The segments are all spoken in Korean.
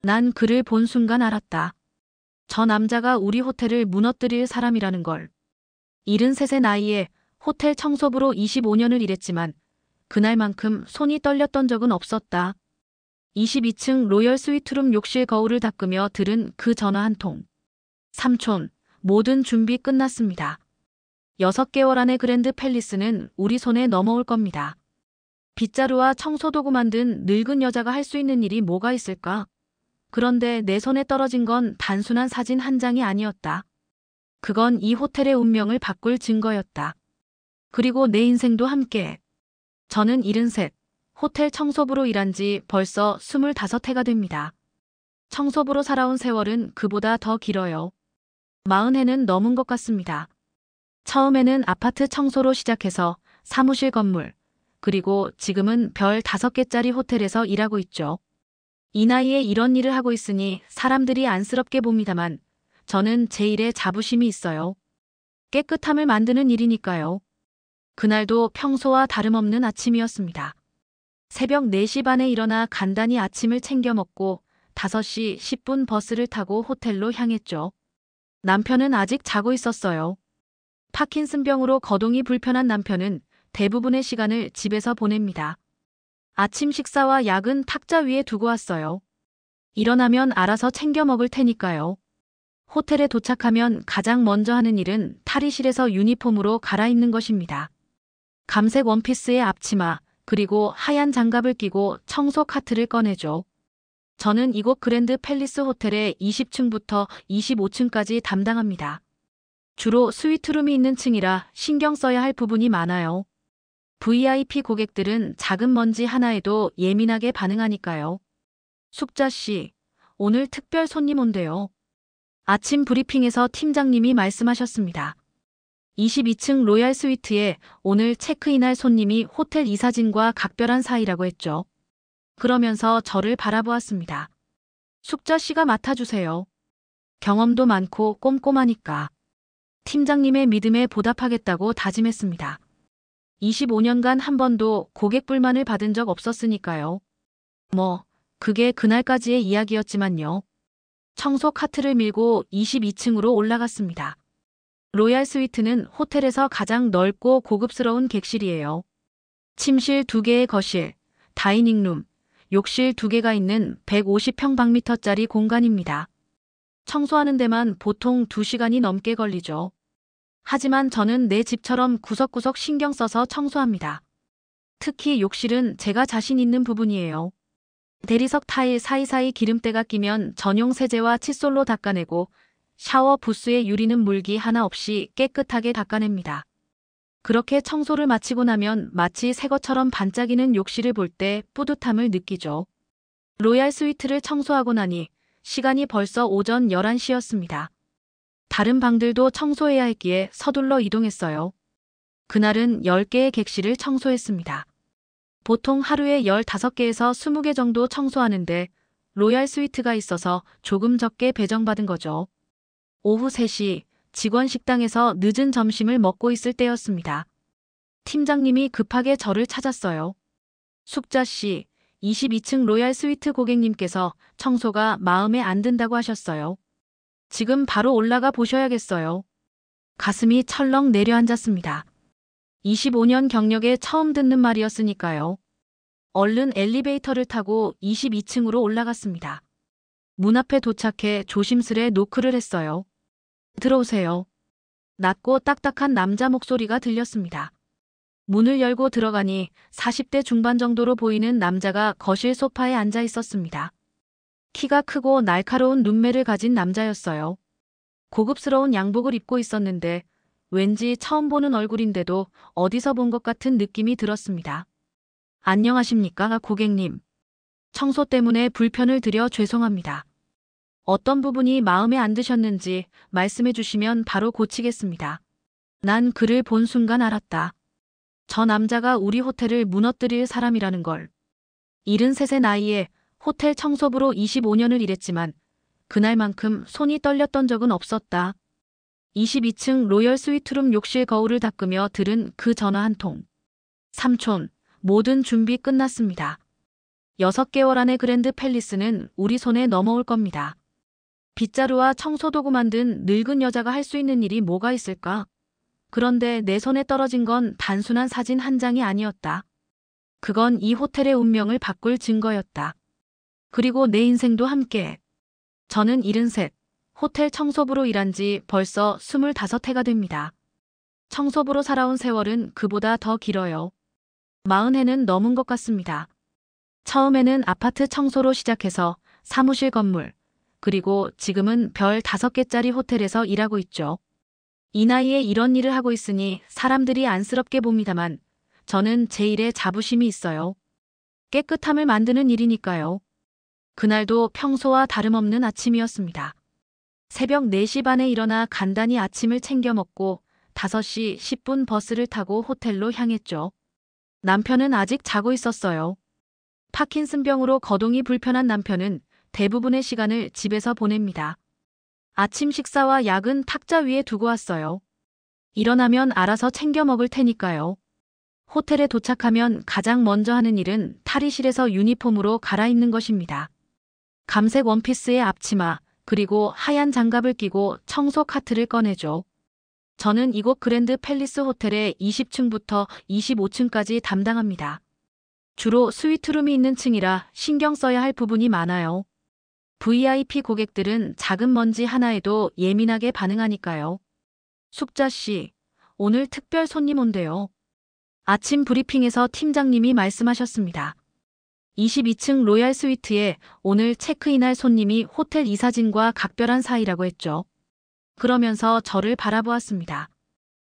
난 그를 본 순간 알았다. 저 남자가 우리 호텔을 무너뜨릴 사람이라는 걸. 73세 나이에 호텔 청소부로 25년을 일했지만 그날만큼 손이 떨렸던 적은 없었다. 22층 로열 스위트룸 욕실 거울을 닦으며 들은 그 전화 한 통. 삼촌, 모든 준비 끝났습니다. 6개월 안에 그랜드 팰리스는 우리 손에 넘어올 겁니다. 빗자루와 청소도구 만든 늙은 여자가 할 수 있는 일이 뭐가 있을까? 그런데 내 손에 떨어진 건 단순한 사진 한 장이 아니었다. 그건 이 호텔의 운명을 바꿀 증거였다. 그리고 내 인생도 함께. 저는 73, 호텔 청소부로 일한 지 벌써 25해가 됩니다. 청소부로 살아온 세월은 그보다 더 길어요. 40해는 넘은 것 같습니다. 처음에는 아파트 청소로 시작해서 사무실 건물, 그리고 지금은 별 5개짜리 호텔에서 일하고 있죠. 이 나이에 이런 일을 하고 있으니 사람들이 안쓰럽게 봅니다만 저는 제 일에 자부심이 있어요. 깨끗함을 만드는 일이니까요. 그날도 평소와 다름없는 아침이었습니다. 새벽 4시 반에 일어나 간단히 아침을 챙겨 먹고 5시 10분 버스를 타고 호텔로 향했죠. 남편은 아직 자고 있었어요. 파킨슨병으로 거동이 불편한 남편은 대부분의 시간을 집에서 보냅니다. 아침 식사와 약은 탁자 위에 두고 왔어요. 일어나면 알아서 챙겨 먹을 테니까요. 호텔에 도착하면 가장 먼저 하는 일은 탈의실에서 유니폼으로 갈아입는 것입니다. 감색 원피스에 앞치마, 그리고 하얀 장갑을 끼고 청소 카트를 꺼내죠. 저는 이곳 그랜드 팰리스 호텔의 20층부터 25층까지 담당합니다. 주로 스위트룸이 있는 층이라 신경 써야 할 부분이 많아요. VIP 고객들은 작은 먼지 하나에도 예민하게 반응하니까요. 숙자 씨, 오늘 특별 손님 온대요. 아침 브리핑에서 팀장님이 말씀하셨습니다. 22층 로얄 스위트에 오늘 체크인할 손님이 호텔 이사진과 각별한 사이라고 했죠. 그러면서 저를 바라보았습니다. 숙자 씨가 맡아주세요. 경험도 많고 꼼꼼하니까. 팀장님의 믿음에 보답하겠다고 다짐했습니다. 25년간 한 번도 고객 불만을 받은 적 없었으니까요. 그게 그날까지의 이야기였지만요. 청소 카트를 밀고 22층으로 올라갔습니다. 로얄 스위트는 호텔에서 가장 넓고 고급스러운 객실이에요. 침실 2개의 거실, 다이닝룸, 욕실 2개가 있는 150평방미터짜리 공간입니다. 청소하는 데만 보통 2시간이 넘게 걸리죠. 하지만 저는 내 집처럼 구석구석 신경 써서 청소합니다. 특히 욕실은 제가 자신 있는 부분이에요. 대리석 타일 사이사이 기름때가 끼면 전용 세제와 칫솔로 닦아내고 샤워 부스에 유리는 물기 하나 없이 깨끗하게 닦아냅니다. 그렇게 청소를 마치고 나면 마치 새 것처럼 반짝이는 욕실을 볼 때 뿌듯함을 느끼죠. 로얄 스위트를 청소하고 나니 시간이 벌써 오전 11시였습니다. 다른 방들도 청소해야 했기에 서둘러 이동했어요. 그날은 10개의 객실을 청소했습니다. 보통 하루에 15개에서 20개 정도 청소하는데 로얄 스위트가 있어서 조금 적게 배정받은 거죠. 오후 3시 직원 식당에서 늦은 점심을 먹고 있을 때였습니다. 팀장님이 급하게 저를 찾았어요. 숙자 씨, 22층 로얄 스위트 고객님께서 청소가 마음에 안 든다고 하셨어요. 지금 바로 올라가 보셔야겠어요. 가슴이 철렁 내려앉았습니다. 25년 경력에 처음 듣는 말이었으니까요. 얼른 엘리베이터를 타고 22층으로 올라갔습니다. 문 앞에 도착해 조심스레 노크를 했어요. 들어오세요. 낮고 딱딱한 남자 목소리가 들렸습니다. 문을 열고 들어가니 40대 중반 정도로 보이는 남자가 거실 소파에 앉아 있었습니다. 키가 크고 날카로운 눈매를 가진 남자였어요. 고급스러운 양복을 입고 있었는데 왠지 처음 보는 얼굴인데도 어디서 본 것 같은 느낌이 들었습니다. 안녕하십니까, 고객님. 청소 때문에 불편을 드려 죄송합니다. 어떤 부분이 마음에 안 드셨는지 말씀해 주시면 바로 고치겠습니다. 난 그를 본 순간 알았다. 저 남자가 우리 호텔을 무너뜨릴 사람이라는 걸. 73세 나이에 호텔 청소부로 25년을 일했지만 그날만큼 손이 떨렸던 적은 없었다. 22층 로열 스위트룸 욕실 거울을 닦으며 들은 그 전화 한 통. 삼촌, 모든 준비 끝났습니다. 6개월 안에 그랜드 팰리스는 우리 손에 넘어올 겁니다. 빗자루와 청소도구 만든 늙은 여자가 할 수 있는 일이 뭐가 있을까? 그런데 내 손에 떨어진 건 단순한 사진 한 장이 아니었다. 그건 이 호텔의 운명을 바꿀 증거였다. 그리고 내 인생도 함께. 저는 73, 호텔 청소부로 일한 지 벌써 25해가 됩니다. 청소부로 살아온 세월은 그보다 더 길어요. 40해는 넘은 것 같습니다. 처음에는 아파트 청소로 시작해서 사무실 건물, 그리고 지금은 별 5개짜리 호텔에서 일하고 있죠. 이 나이에 이런 일을 하고 있으니 사람들이 안쓰럽게 봅니다만 저는 제 일에 자부심이 있어요. 깨끗함을 만드는 일이니까요. 그날도 평소와 다름없는 아침이었습니다. 새벽 4시 반에 일어나 간단히 아침을 챙겨 먹고 5시 10분 버스를 타고 호텔로 향했죠. 남편은 아직 자고 있었어요. 파킨슨병으로 거동이 불편한 남편은 대부분의 시간을 집에서 보냅니다. 아침 식사와 약은 탁자 위에 두고 왔어요. 일어나면 알아서 챙겨 먹을 테니까요. 호텔에 도착하면 가장 먼저 하는 일은 탈의실에서 유니폼으로 갈아입는 것입니다. 감색 원피스에 앞치마, 그리고 하얀 장갑을 끼고 청소 카트를 꺼내죠. 저는 이곳 그랜드 팰리스 호텔의 20층부터 25층까지 담당합니다. 주로 스위트룸이 있는 층이라 신경 써야 할 부분이 많아요. VIP 고객들은 작은 먼지 하나에도 예민하게 반응하니까요. 숙자 씨, 오늘 특별 손님 온대요. 아침 브리핑에서 팀장님이 말씀하셨습니다. 22층 로얄 스위트에 오늘 체크인할 손님이 호텔 이사진과 각별한 사이라고 했죠. 그러면서 저를 바라보았습니다.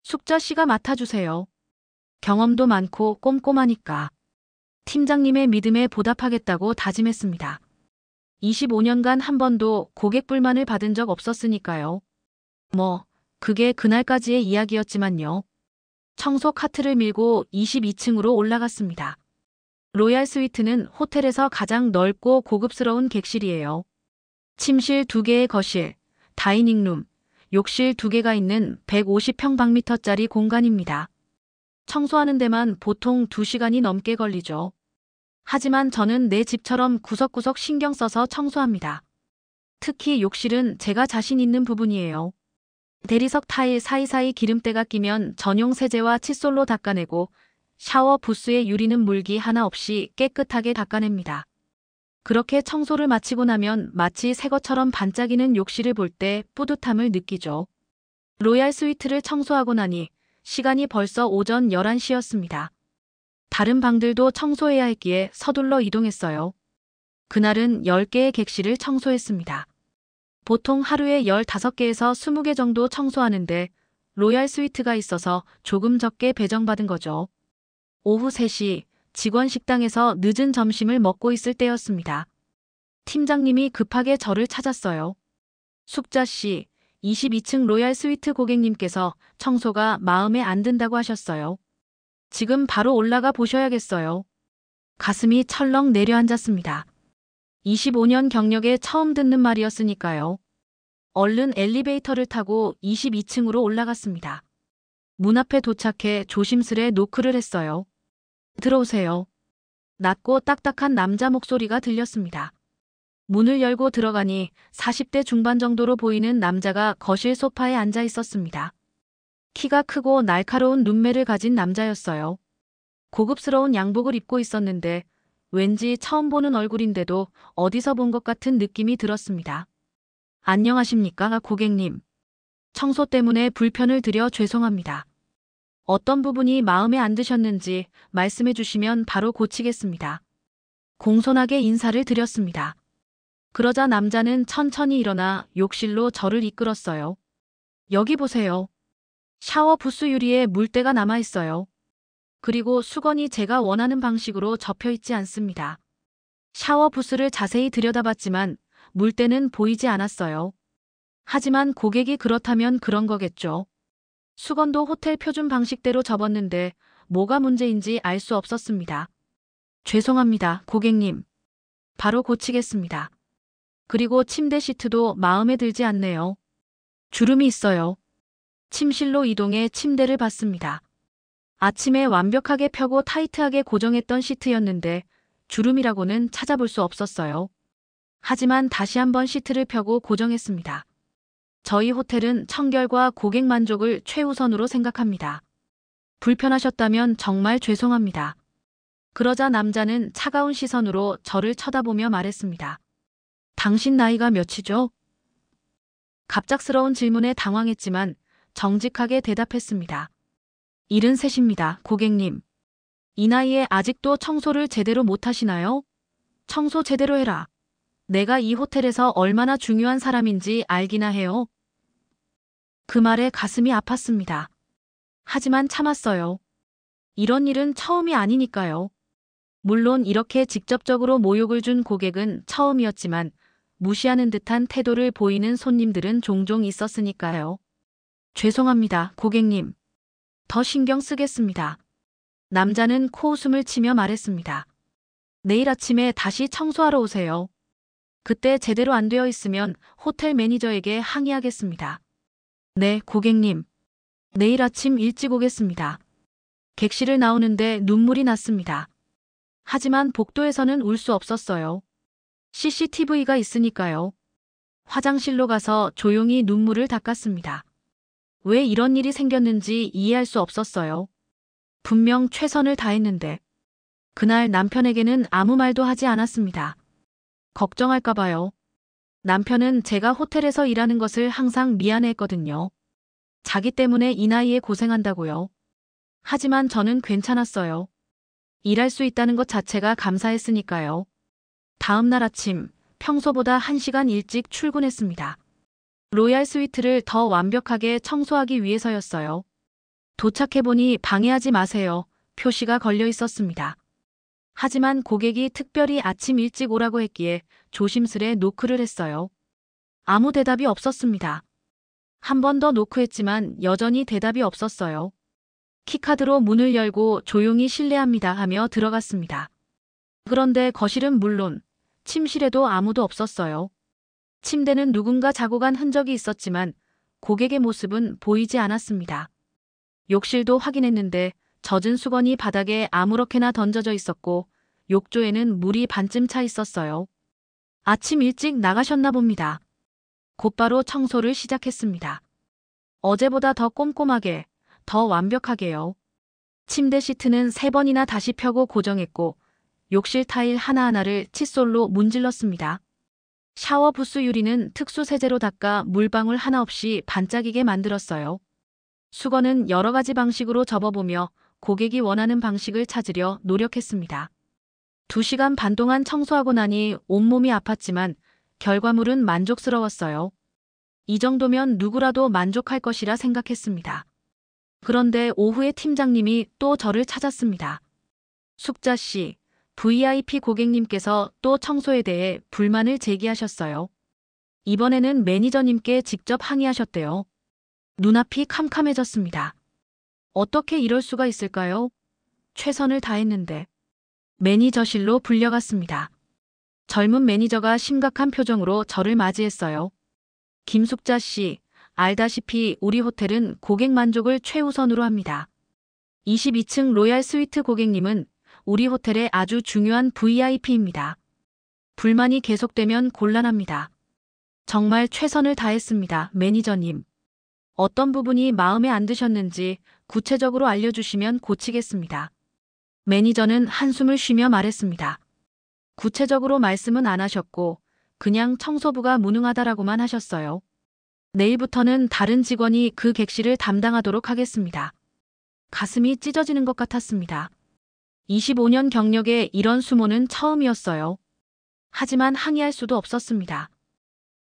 숙자 씨가 맡아주세요. 경험도 많고 꼼꼼하니까. 팀장님의 믿음에 보답하겠다고 다짐했습니다. 25년간 한 번도 고객 불만을 받은 적 없었으니까요. 그게 그날까지의 이야기였지만요. 청소 카트를 밀고 22층으로 올라갔습니다. 로얄 스위트는 호텔에서 가장 넓고 고급스러운 객실이에요. 침실 2개의 거실, 다이닝룸, 욕실 2개가 있는 150평방미터짜리 공간입니다. 청소하는 데만 보통 2시간이 넘게 걸리죠. 하지만 저는 내 집처럼 구석구석 신경 써서 청소합니다. 특히 욕실은 제가 자신 있는 부분이에요. 대리석 타일 사이사이 기름때가 끼면 전용 세제와 칫솔로 닦아내고 샤워 부스에 유리는 물기 하나 없이 깨끗하게 닦아냅니다. 그렇게 청소를 마치고 나면 마치 새 것처럼 반짝이는 욕실을 볼 때 뿌듯함을 느끼죠. 로얄 스위트를 청소하고 나니 시간이 벌써 오전 11시였습니다. 다른 방들도 청소해야 했기에 서둘러 이동했어요. 그날은 10개의 객실을 청소했습니다. 보통 하루에 15개에서 20개 정도 청소하는데 로얄 스위트가 있어서 조금 적게 배정받은 거죠. 오후 3시 직원 식당에서 늦은 점심을 먹고 있을 때였습니다. 팀장님이 급하게 저를 찾았어요. 숙자 씨, 22층 로얄 스위트 고객님께서 청소가 마음에 안 든다고 하셨어요. 지금 바로 올라가 보셔야겠어요. 가슴이 철렁 내려앉았습니다. 25년 경력에 처음 듣는 말이었으니까요. 얼른 엘리베이터를 타고 22층으로 올라갔습니다. 문 앞에 도착해 조심스레 노크를 했어요. 들어오세요. 낮고 딱딱한 남자 목소리가 들렸습니다. 문을 열고 들어가니 40대 중반 정도로 보이는 남자가 거실 소파에 앉아 있었습니다. 키가 크고 날카로운 눈매를 가진 남자였어요. 고급스러운 양복을 입고 있었는데 왠지 처음 보는 얼굴인데도 어디서 본 것 같은 느낌이 들었습니다. 안녕하십니까, 고객님. 청소 때문에 불편을 드려 죄송합니다. 어떤 부분이 마음에 안 드셨는지 말씀해 주시면 바로 고치겠습니다. 공손하게 인사를 드렸습니다. 그러자 남자는 천천히 일어나 욕실로 저를 이끌었어요. 여기 보세요. 샤워 부스 유리에 물때가 남아있어요. 그리고 수건이 제가 원하는 방식으로 접혀있지 않습니다. 샤워 부스를 자세히 들여다봤지만 물때는 보이지 않았어요. 하지만 고객이 그렇다면 그런 거겠죠. 수건도 호텔 표준 방식대로 접었는데 뭐가 문제인지 알 수 없었습니다. 죄송합니다, 고객님. 바로 고치겠습니다. 그리고 침대 시트도 마음에 들지 않네요. 주름이 있어요. 침실로 이동해 침대를 봤습니다. 아침에 완벽하게 펴고 타이트하게 고정했던 시트였는데 주름이라고는 찾아볼 수 없었어요. 하지만 다시 한번 시트를 펴고 고정했습니다. 저희 호텔은 청결과 고객 만족을 최우선으로 생각합니다. 불편하셨다면 정말 죄송합니다. 그러자 남자는 차가운 시선으로 저를 쳐다보며 말했습니다. 당신 나이가 몇이죠? 갑작스러운 질문에 당황했지만 정직하게 대답했습니다. 73입니다, 고객님. 이 나이에 아직도 청소를 제대로 못하시나요? 청소 제대로 해라. 내가 이 호텔에서 얼마나 중요한 사람인지 알기나 해요. 그 말에 가슴이 아팠습니다. 하지만 참았어요. 이런 일은 처음이 아니니까요. 물론 이렇게 직접적으로 모욕을 준 고객은 처음이었지만 무시하는 듯한 태도를 보이는 손님들은 종종 있었으니까요. 죄송합니다, 고객님. 더 신경 쓰겠습니다. 남자는 코웃음을 치며 말했습니다. 내일 아침에 다시 청소하러 오세요. 그때 제대로 안 되어 있으면 호텔 매니저에게 항의하겠습니다. 네, 고객님. 내일 아침 일찍 오겠습니다. 객실을 나오는데 눈물이 났습니다. 하지만 복도에서는 울 수 없었어요. CCTV가 있으니까요. 화장실로 가서 조용히 눈물을 닦았습니다. 왜 이런 일이 생겼는지 이해할 수 없었어요. 분명 최선을 다했는데. 그날 남편에게는 아무 말도 하지 않았습니다. 걱정할까 봐요. 남편은 제가 호텔에서 일하는 것을 항상 미안해했거든요. 자기 때문에 이 나이에 고생한다고요. 하지만 저는 괜찮았어요. 일할 수 있다는 것 자체가 감사했으니까요. 다음 날 아침, 평소보다 1시간 일찍 출근했습니다. 로얄 스위트를 더 완벽하게 청소하기 위해서였어요. 도착해보니 방해하지 마세요. 표시가 걸려 있었습니다. 하지만 고객이 특별히 아침 일찍 오라고 했기에 조심스레 노크를 했어요. 아무 대답이 없었습니다. 한 번 더 노크했지만 여전히 대답이 없었어요. 키카드로 문을 열고 조용히 실례합니다 하며 들어갔습니다. 그런데 거실은 물론 침실에도 아무도 없었어요. 침대는 누군가 자고 간 흔적이 있었지만 고객의 모습은 보이지 않았습니다. 욕실도 확인했는데 젖은 수건이 바닥에 아무렇게나 던져져 있었고 욕조에는 물이 반쯤 차 있었어요. 아침 일찍 나가셨나 봅니다. 곧바로 청소를 시작했습니다. 어제보다 더 꼼꼼하게, 더 완벽하게요. 침대 시트는 3번이나 다시 펴고 고정했고 욕실 타일 하나하나를 칫솔로 문질렀습니다. 샤워 부스 유리는 특수 세제로 닦아 물방울 하나 없이 반짝이게 만들었어요. 수건은 여러 가지 방식으로 접어보며 고객이 원하는 방식을 찾으려 노력했습니다. 2시간 반 동안 청소하고 나니 온몸이 아팠지만 결과물은 만족스러웠어요. 이 정도면 누구라도 만족할 것이라 생각했습니다. 그런데 오후에 팀장님이 또 저를 찾았습니다. 숙자 씨, VIP 고객님께서 또 청소에 대해 불만을 제기하셨어요. 이번에는 매니저님께 직접 항의하셨대요. 눈앞이 캄캄해졌습니다. 어떻게 이럴 수가 있을까요? 최선을 다했는데. 매니저실로 불려갔습니다. 젊은 매니저가 심각한 표정으로 저를 맞이했어요. 김숙자 씨, 알다시피 우리 호텔은 고객 만족을 최우선으로 합니다. 22층 로얄 스위트 고객님은 우리 호텔의 아주 중요한 VIP입니다. 불만이 계속되면 곤란합니다. 정말 최선을 다했습니다, 매니저님. 어떤 부분이 마음에 안 드셨는지 구체적으로 알려주시면 고치겠습니다. 매니저는 한숨을 쉬며 말했습니다. 구체적으로 말씀은 안 하셨고 그냥 청소부가 무능하다라고만 하셨어요. 내일부터는 다른 직원이 그 객실을 담당하도록 하겠습니다. 가슴이 찢어지는 것 같았습니다. 25년 경력에 이런 수모는 처음이었어요. 하지만 항의할 수도 없었습니다.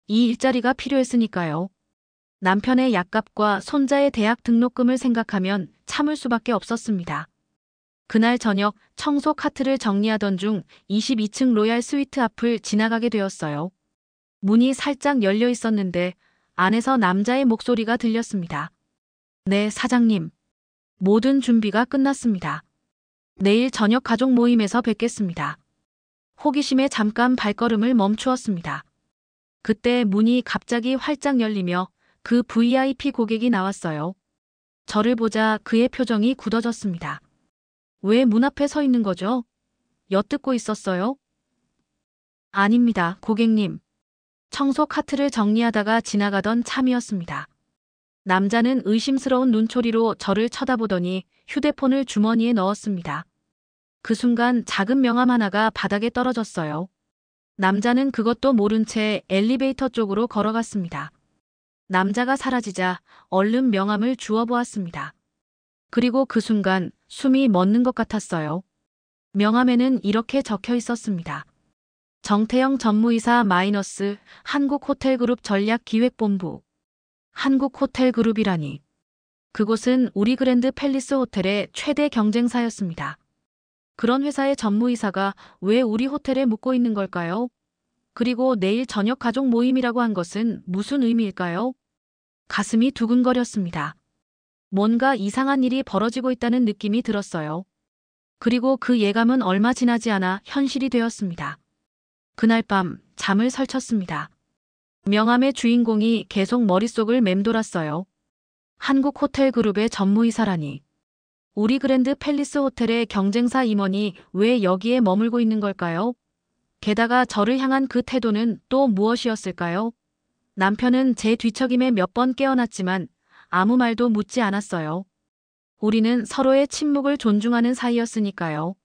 이 일자리가 필요했으니까요. 남편의 약값과 손자의 대학 등록금을 생각하면 참을 수밖에 없었습니다. 그날 저녁 청소 카트를 정리하던 중 22층 로얄 스위트 앞을 지나가게 되었어요. 문이 살짝 열려 있었는데 안에서 남자의 목소리가 들렸습니다. 네, 사장님. 모든 준비가 끝났습니다. 내일 저녁 가족 모임에서 뵙겠습니다. 호기심에 잠깐 발걸음을 멈추었습니다. 그때 문이 갑자기 활짝 열리며 그 VIP 고객이 나왔어요. 저를 보자 그의 표정이 굳어졌습니다. 왜 문 앞에 서 있는 거죠? 엿듣고 있었어요? 아닙니다, 고객님. 청소 카트를 정리하다가 지나가던 참이었습니다. 남자는 의심스러운 눈초리로 저를 쳐다보더니 휴대폰을 주머니에 넣었습니다. 그 순간 작은 명함 하나가 바닥에 떨어졌어요. 남자는 그것도 모른 채 엘리베이터 쪽으로 걸어갔습니다. 남자가 사라지자 얼른 명함을 주워보았습니다. 그리고 그 순간 숨이 멎는 것 같았어요. 명함에는 이렇게 적혀 있었습니다. 정태영 전무이사 마이너스 한국호텔그룹 전략기획본부. 한국호텔그룹이라니. 그곳은 우리 그랜드 팰리스 호텔의 최대 경쟁사였습니다. 그런 회사의 전무이사가 왜 우리 호텔에 묵고 있는 걸까요? 그리고 내일 저녁 가족 모임이라고 한 것은 무슨 의미일까요? 가슴이 두근거렸습니다. 뭔가 이상한 일이 벌어지고 있다는 느낌이 들었어요. 그리고 그 예감은 얼마 지나지 않아 현실이 되었습니다. 그날 밤 잠을 설쳤습니다. 명함의 주인공이 계속 머릿속을 맴돌았어요. 한국호텔그룹의 전무이사라니. 우리 그랜드 팰리스 호텔의 경쟁사 임원이 왜 여기에 머물고 있는 걸까요? 게다가 저를 향한 그 태도는 또 무엇이었을까요? 남편은 제 뒤척임에 몇 번 깨어났지만 아무 말도 묻지 않았어요. 우리는 서로의 침묵을 존중하는 사이였으니까요.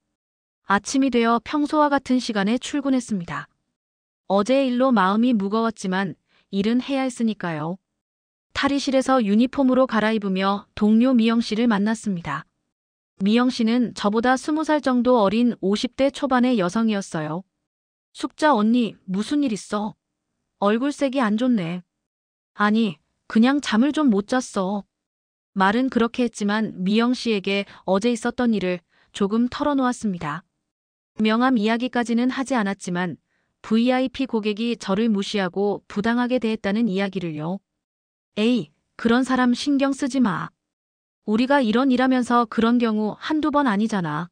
아침이 되어 평소와 같은 시간에 출근했습니다. 어제의 일로 마음이 무거웠지만 일은 해야 했으니까요. 탈의실에서 유니폼으로 갈아입으며 동료 미영 씨를 만났습니다. 미영 씨는 저보다 20살 정도 어린 50대 초반의 여성이었어요. 숙자 언니, 무슨 일 있어? 얼굴색이 안 좋네. 아니, 그냥 잠을 좀 못 잤어. 말은 그렇게 했지만 미영 씨에게 어제 있었던 일을 조금 털어놓았습니다. 명함 이야기까지는 하지 않았지만 VIP 고객이 저를 무시하고 부당하게 대했다는 이야기를요. 에이, 그런 사람 신경 쓰지 마. 우리가 이런 일하면서 그런 경우 한두 번 아니잖아.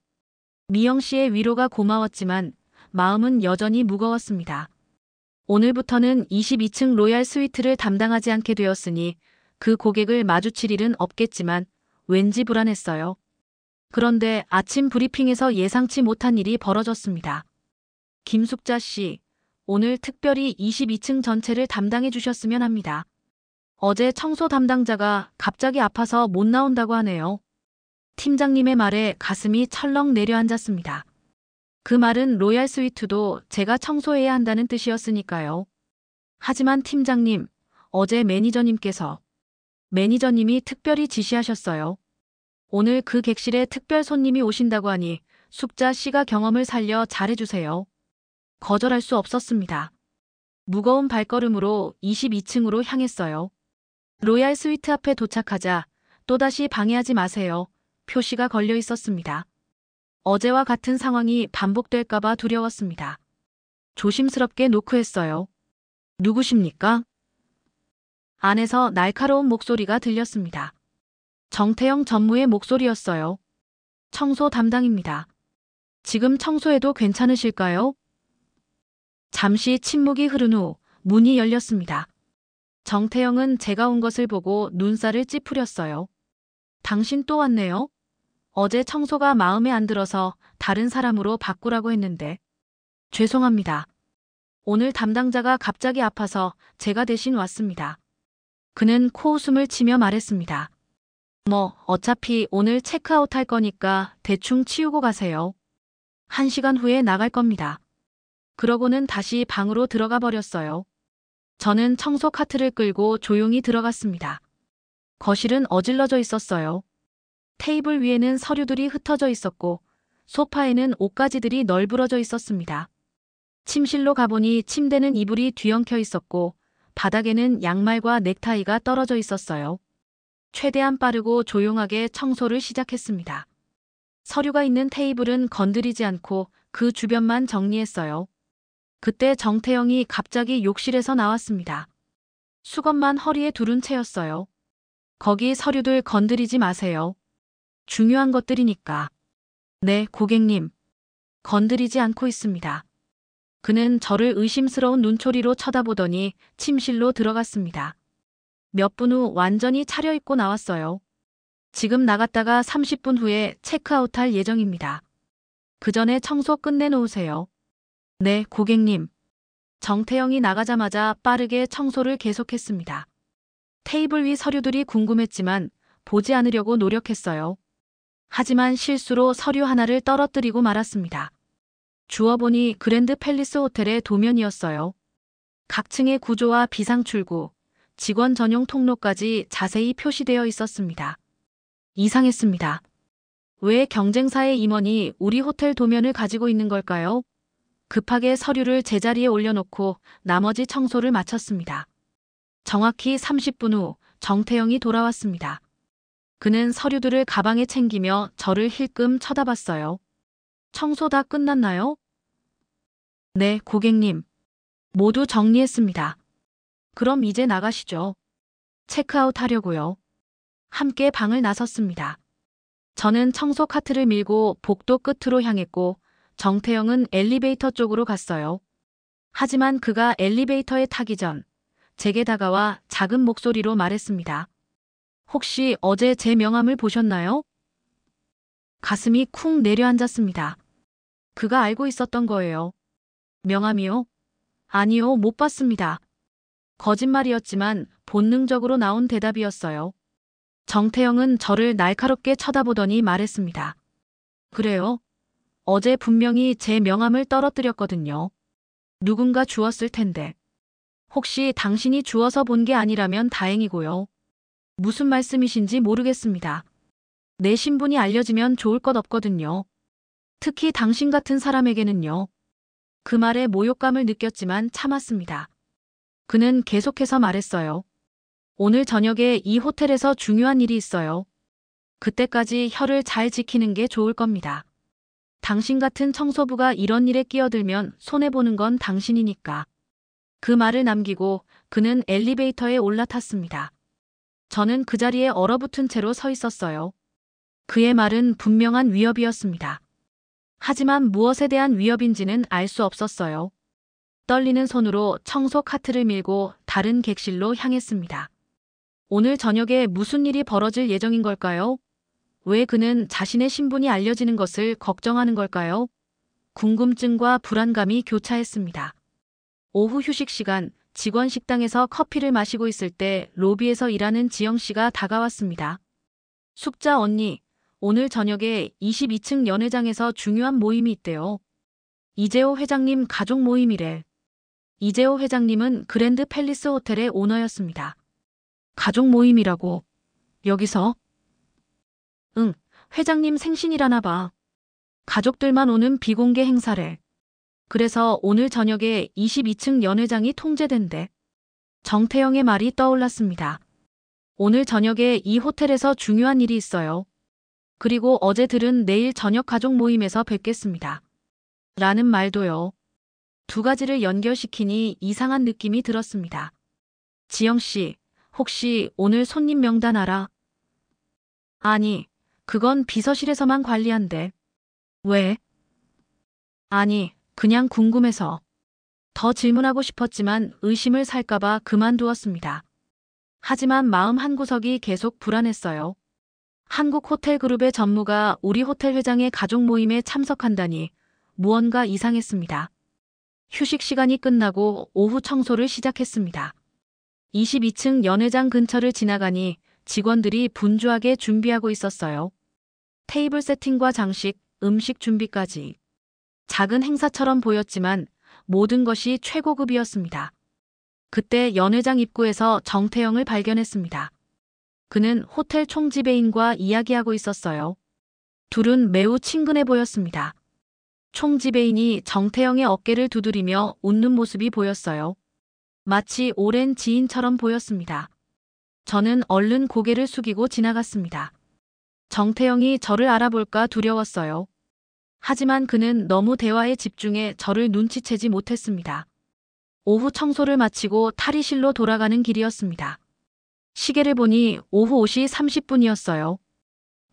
미영 씨의 위로가 고마웠지만 마음은 여전히 무거웠습니다. 오늘부터는 22층 로얄 스위트를 담당하지 않게 되었으니 그 고객을 마주칠 일은 없겠지만 왠지 불안했어요. 그런데 아침 브리핑에서 예상치 못한 일이 벌어졌습니다. 김숙자 씨, 오늘 특별히 22층 전체를 담당해 주셨으면 합니다. 어제 청소 담당자가 갑자기 아파서 못 나온다고 하네요. 팀장님의 말에 가슴이 철렁 내려앉았습니다. 그 말은 로얄 스위트도 제가 청소해야 한다는 뜻이었으니까요. 하지만 팀장님, 어제 매니저님이 특별히 지시하셨어요. 오늘 그 객실에 특별 손님이 오신다고 하니 숙자 씨가 경험을 살려 잘해주세요. 거절할 수 없었습니다. 무거운 발걸음으로 22층으로 향했어요. 로얄 스위트 앞에 도착하자 또다시 방해하지 마세요. 표시가 걸려 있었습니다. 어제와 같은 상황이 반복될까봐 두려웠습니다. 조심스럽게 노크했어요. 누구십니까? 안에서 날카로운 목소리가 들렸습니다. 정태영 전무의 목소리였어요. 청소 담당입니다. 지금 청소해도 괜찮으실까요? 잠시 침묵이 흐른 후 문이 열렸습니다. 정태영은 제가 온 것을 보고 눈살을 찌푸렸어요. 당신 또 왔네요? 어제 청소가 마음에 안 들어서 다른 사람으로 바꾸라고 했는데. 죄송합니다. 오늘 담당자가 갑자기 아파서 제가 대신 왔습니다. 그는 코웃음을 치며 말했습니다. 어차피 오늘 체크아웃 할 거니까 대충 치우고 가세요. 1시간 후에 나갈 겁니다. 그러고는 다시 방으로 들어가 버렸어요. 저는 청소 카트를 끌고 조용히 들어갔습니다. 거실은 어질러져 있었어요. 테이블 위에는 서류들이 흩어져 있었고 소파에는 옷가지들이 널브러져 있었습니다. 침실로 가보니 침대는 이불이 뒤엉켜 있었고 바닥에는 양말과 넥타이가 떨어져 있었어요. 최대한 빠르고 조용하게 청소를 시작했습니다. 서류가 있는 테이블은 건드리지 않고 그 주변만 정리했어요. 그때 정태영이 갑자기 욕실에서 나왔습니다. 수건만 허리에 두른 채였어요. 거기 서류들 건드리지 마세요. 중요한 것들이니까. 네, 고객님. 건드리지 않고 있습니다. 그는 저를 의심스러운 눈초리로 쳐다보더니 침실로 들어갔습니다. 몇 분 후 완전히 차려입고 나왔어요. 지금 나갔다가 30분 후에 체크아웃할 예정입니다. 그 전에 청소 끝내놓으세요. 네, 고객님. 정태영이 나가자마자 빠르게 청소를 계속했습니다. 테이블 위 서류들이 궁금했지만 보지 않으려고 노력했어요. 하지만 실수로 서류 하나를 떨어뜨리고 말았습니다. 주워보니 그랜드 팰리스 호텔의 도면이었어요. 각 층의 구조와 비상 출구, 직원 전용 통로까지 자세히 표시되어 있었습니다. 이상했습니다. 왜 경쟁사의 임원이 우리 호텔 도면을 가지고 있는 걸까요? 급하게 서류를 제자리에 올려놓고 나머지 청소를 마쳤습니다. 정확히 30분 후 정태영이 돌아왔습니다. 그는 서류들을 가방에 챙기며 저를 힐끔 쳐다봤어요. 청소 다 끝났나요? 네, 고객님. 모두 정리했습니다. 그럼 이제 나가시죠. 체크아웃 하려고요. 함께 방을 나섰습니다. 저는 청소 카트를 밀고 복도 끝으로 향했고 정태영은 엘리베이터 쪽으로 갔어요. 하지만 그가 엘리베이터에 타기 전 제게 다가와 작은 목소리로 말했습니다. 혹시 어제 제 명함을 보셨나요? 가슴이 쿵 내려앉았습니다. 그가 알고 있었던 거예요. 명함이요? 아니요, 못 봤습니다. 거짓말이었지만 본능적으로 나온 대답이었어요. 정태영은 저를 날카롭게 쳐다보더니 말했습니다. 그래요? 어제 분명히 제 명함을 떨어뜨렸거든요. 누군가 주웠을 텐데. 혹시 당신이 주워서 본 게 아니라면 다행이고요. 무슨 말씀이신지 모르겠습니다. 내 신분이 알려지면 좋을 것 없거든요. 특히 당신 같은 사람에게는요. 그 말에 모욕감을 느꼈지만 참았습니다. 그는 계속해서 말했어요. 오늘 저녁에 이 호텔에서 중요한 일이 있어요. 그때까지 혀를 잘 지키는 게 좋을 겁니다. 당신 같은 청소부가 이런 일에 끼어들면 손해보는 건 당신이니까. 그 말을 남기고 그는 엘리베이터에 올라탔습니다. 저는 그 자리에 얼어붙은 채로 서 있었어요. 그의 말은 분명한 위협이었습니다. 하지만 무엇에 대한 위협인지는 알 수 없었어요. 떨리는 손으로 청소 카트를 밀고 다른 객실로 향했습니다. 오늘 저녁에 무슨 일이 벌어질 예정인 걸까요? 왜 그는 자신의 신분이 알려지는 것을 걱정하는 걸까요? 궁금증과 불안감이 교차했습니다. 오후 휴식 시간, 직원 식당에서 커피를 마시고 있을 때 로비에서 일하는 지영 씨가 다가왔습니다. 숙자 언니, 오늘 저녁에 22층 연회장에서 중요한 모임이 있대요. 이재호 회장님 가족 모임이래. 이재호 회장님은 그랜드 팰리스 호텔의 오너였습니다. 가족 모임이라고? 여기서? 응, 회장님 생신이라나 봐. 가족들만 오는 비공개 행사래. 그래서 오늘 저녁에 22층 연회장이 통제된대. 정태영의 말이 떠올랐습니다. 오늘 저녁에 이 호텔에서 중요한 일이 있어요. 그리고 어제 들은 내일 저녁 가족 모임에서 뵙겠습니다. 라는 말도요. 두 가지를 연결시키니 이상한 느낌이 들었습니다. 지영 씨, 혹시 오늘 손님 명단 알아? 아니, 그건 비서실에서만 관리한대. 왜? 아니, 그냥 궁금해서. 더 질문하고 싶었지만 의심을 살까봐 그만두었습니다. 하지만 마음 한구석이 계속 불안했어요. 한국호텔그룹의 전무가 우리 호텔 회장의 가족 모임에 참석한다니 무언가 이상했습니다. 휴식 시간이 끝나고 오후 청소를 시작했습니다. 22층 연회장 근처를 지나가니 직원들이 분주하게 준비하고 있었어요. 테이블 세팅과 장식, 음식 준비까지. 작은 행사처럼 보였지만 모든 것이 최고급이었습니다. 그때 연회장 입구에서 정태영을 발견했습니다. 그는 호텔 총지배인과 이야기하고 있었어요. 둘은 매우 친근해 보였습니다. 총지배인이 정태영의 어깨를 두드리며 웃는 모습이 보였어요. 마치 오랜 지인처럼 보였습니다. 저는 얼른 고개를 숙이고 지나갔습니다. 정태영이 저를 알아볼까 두려웠어요. 하지만 그는 너무 대화에 집중해 저를 눈치채지 못했습니다. 오후 청소를 마치고 탈의실로 돌아가는 길이었습니다. 시계를 보니 오후 5시 30분이었어요.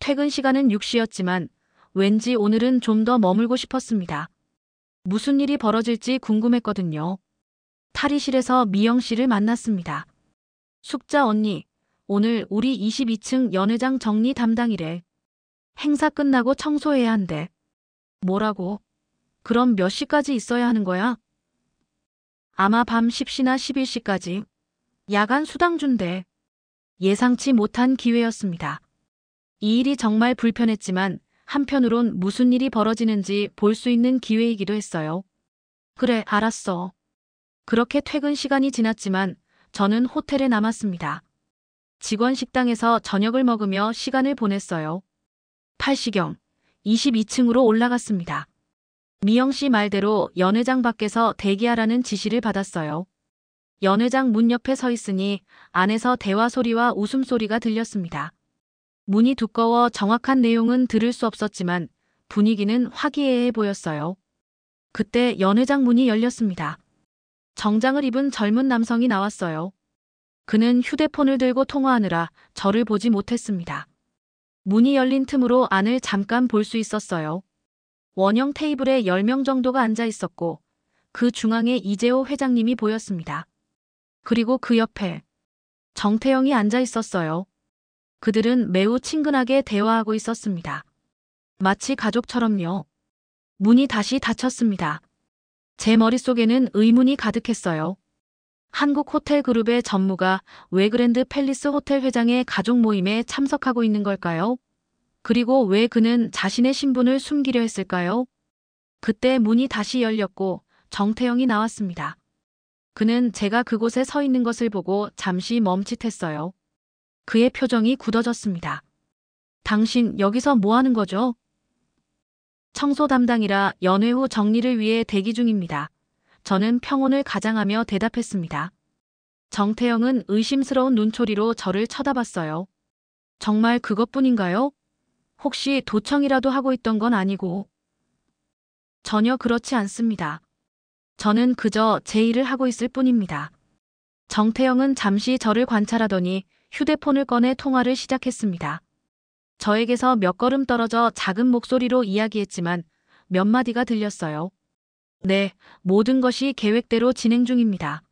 퇴근 시간은 6시였지만 왠지 오늘은 좀 더 머물고 싶었습니다. 무슨 일이 벌어질지 궁금했거든요. 탈의실에서 미영 씨를 만났습니다. 숙자 언니, 오늘 우리 22층 연회장 정리 담당이래. 행사 끝나고 청소해야 한대. 뭐라고? 그럼 몇 시까지 있어야 하는 거야? 아마 밤 10시나 11시까지. 야간 수당 준대. 예상치 못한 기회였습니다. 이 일이 정말 불편했지만 한편으론 무슨 일이 벌어지는지 볼 수 있는 기회이기도 했어요. 그래, 알았어. 그렇게 퇴근 시간이 지났지만 저는 호텔에 남았습니다. 직원 식당에서 저녁을 먹으며 시간을 보냈어요. 8시경 22층으로 올라갔습니다. 미영 씨 말대로 연회장 밖에서 대기하라는 지시를 받았어요. 연회장 문 옆에 서 있으니 안에서 대화 소리와 웃음소리가 들렸습니다. 문이 두꺼워 정확한 내용은 들을 수 없었지만 분위기는 화기애애 보였어요. 그때 연회장 문이 열렸습니다. 정장을 입은 젊은 남성이 나왔어요. 그는 휴대폰을 들고 통화하느라 저를 보지 못했습니다. 문이 열린 틈으로 안을 잠깐 볼 수 있었어요. 원형 테이블에 10명 정도가 앉아 있었고 그 중앙에 이재호 회장님이 보였습니다. 그리고 그 옆에 정태영이 앉아 있었어요. 그들은 매우 친근하게 대화하고 있었습니다. 마치 가족처럼요. 문이 다시 닫혔습니다. 제 머릿속에는 의문이 가득했어요. 한국호텔그룹의 전무가 왜 그랜드 팰리스 호텔 회장의 가족 모임에 참석하고 있는 걸까요? 그리고 왜 그는 자신의 신분을 숨기려 했을까요? 그때 문이 다시 열렸고 정태영이 나왔습니다. 그는 제가 그곳에 서 있는 것을 보고 잠시 멈칫했어요. 그의 표정이 굳어졌습니다. 당신 여기서 뭐 하는 거죠? 청소 담당이라 연회 후 정리를 위해 대기 중입니다. 저는 평온을 가장하며 대답했습니다. 정태영은 의심스러운 눈초리로 저를 쳐다봤어요. 정말 그것뿐인가요? 혹시 도청이라도 하고 있던 건 아니고? 전혀 그렇지 않습니다. 저는 그저 제 일을 하고 있을 뿐입니다. 정태영은 잠시 저를 관찰하더니 휴대폰을 꺼내 통화를 시작했습니다. 저에게서 몇 걸음 떨어져 작은 목소리로 이야기했지만 몇 마디가 들렸어요. 네, 모든 것이 계획대로 진행 중입니다.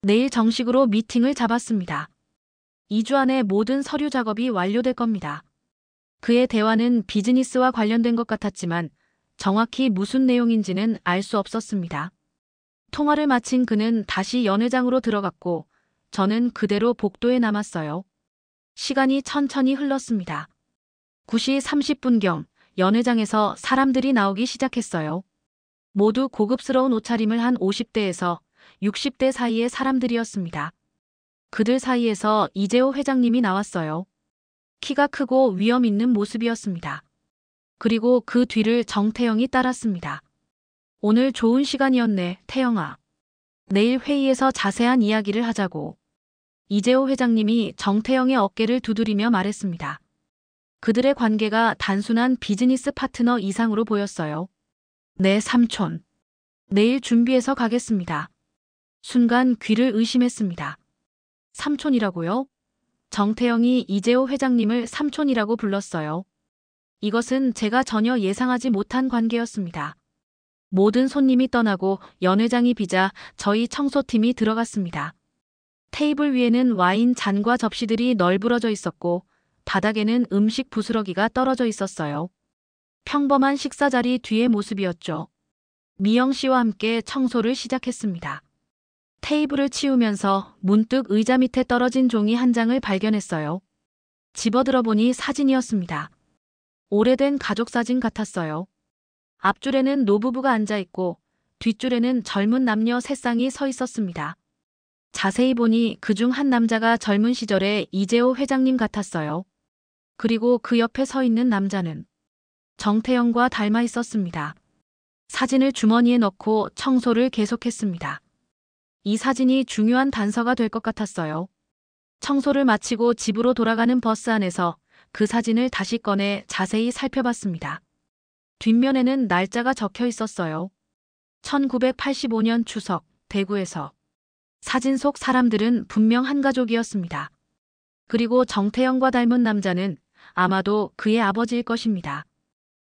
내일 정식으로 미팅을 잡았습니다. 2주 안에 모든 서류 작업이 완료될 겁니다. 그의 대화는 비즈니스와 관련된 것 같았지만 정확히 무슨 내용인지는 알 수 없었습니다. 통화를 마친 그는 다시 연회장으로 들어갔고 저는 그대로 복도에 남았어요. 시간이 천천히 흘렀습니다. 9시 30분경 연회장에서 사람들이 나오기 시작했어요. 모두 고급스러운 옷차림을 한 50대에서 60대 사이의 사람들이었습니다. 그들 사이에서 이재호 회장님이 나왔어요. 키가 크고 위험 있는 모습이었습니다. 그리고 그 뒤를 정태영이 따랐습니다. 오늘 좋은 시간이었네, 태영아. 내일 회의에서 자세한 이야기를 하자고. 이재호 회장님이 정태영의 어깨를 두드리며 말했습니다. 그들의 관계가 단순한 비즈니스 파트너 이상으로 보였어요. 네, 삼촌. 내일 준비해서 가겠습니다. 순간 귀를 의심했습니다. 삼촌이라고요? 정태영이 이재호 회장님을 삼촌이라고 불렀어요. 이것은 제가 전혀 예상하지 못한 관계였습니다. 모든 손님이 떠나고 연회장이 비자 저희 청소팀이 들어갔습니다. 테이블 위에는 와인 잔과 접시들이 널브러져 있었고 바닥에는 음식 부스러기가 떨어져 있었어요. 평범한 식사 자리 뒤의 모습이었죠. 미영 씨와 함께 청소를 시작했습니다. 테이블을 치우면서 문득 의자 밑에 떨어진 종이 한 장을 발견했어요. 집어들어 보니 사진이었습니다. 오래된 가족 사진 같았어요. 앞줄에는 노부부가 앉아있고 뒷줄에는 젊은 남녀 세 쌍이 서 있었습니다. 자세히 보니 그중 한 남자가 젊은 시절의 이재호 회장님 같았어요. 그리고 그 옆에 서 있는 남자는 정태영과 닮아 있었습니다. 사진을 주머니에 넣고 청소를 계속했습니다. 이 사진이 중요한 단서가 될 것 같았어요. 청소를 마치고 집으로 돌아가는 버스 안에서 그 사진을 다시 꺼내 자세히 살펴봤습니다. 뒷면에는 날짜가 적혀 있었어요. 1985년 추석, 대구에서. 사진 속 사람들은 분명 한 가족이었습니다. 그리고 정태영과 닮은 남자는 아마도 그의 아버지일 것입니다.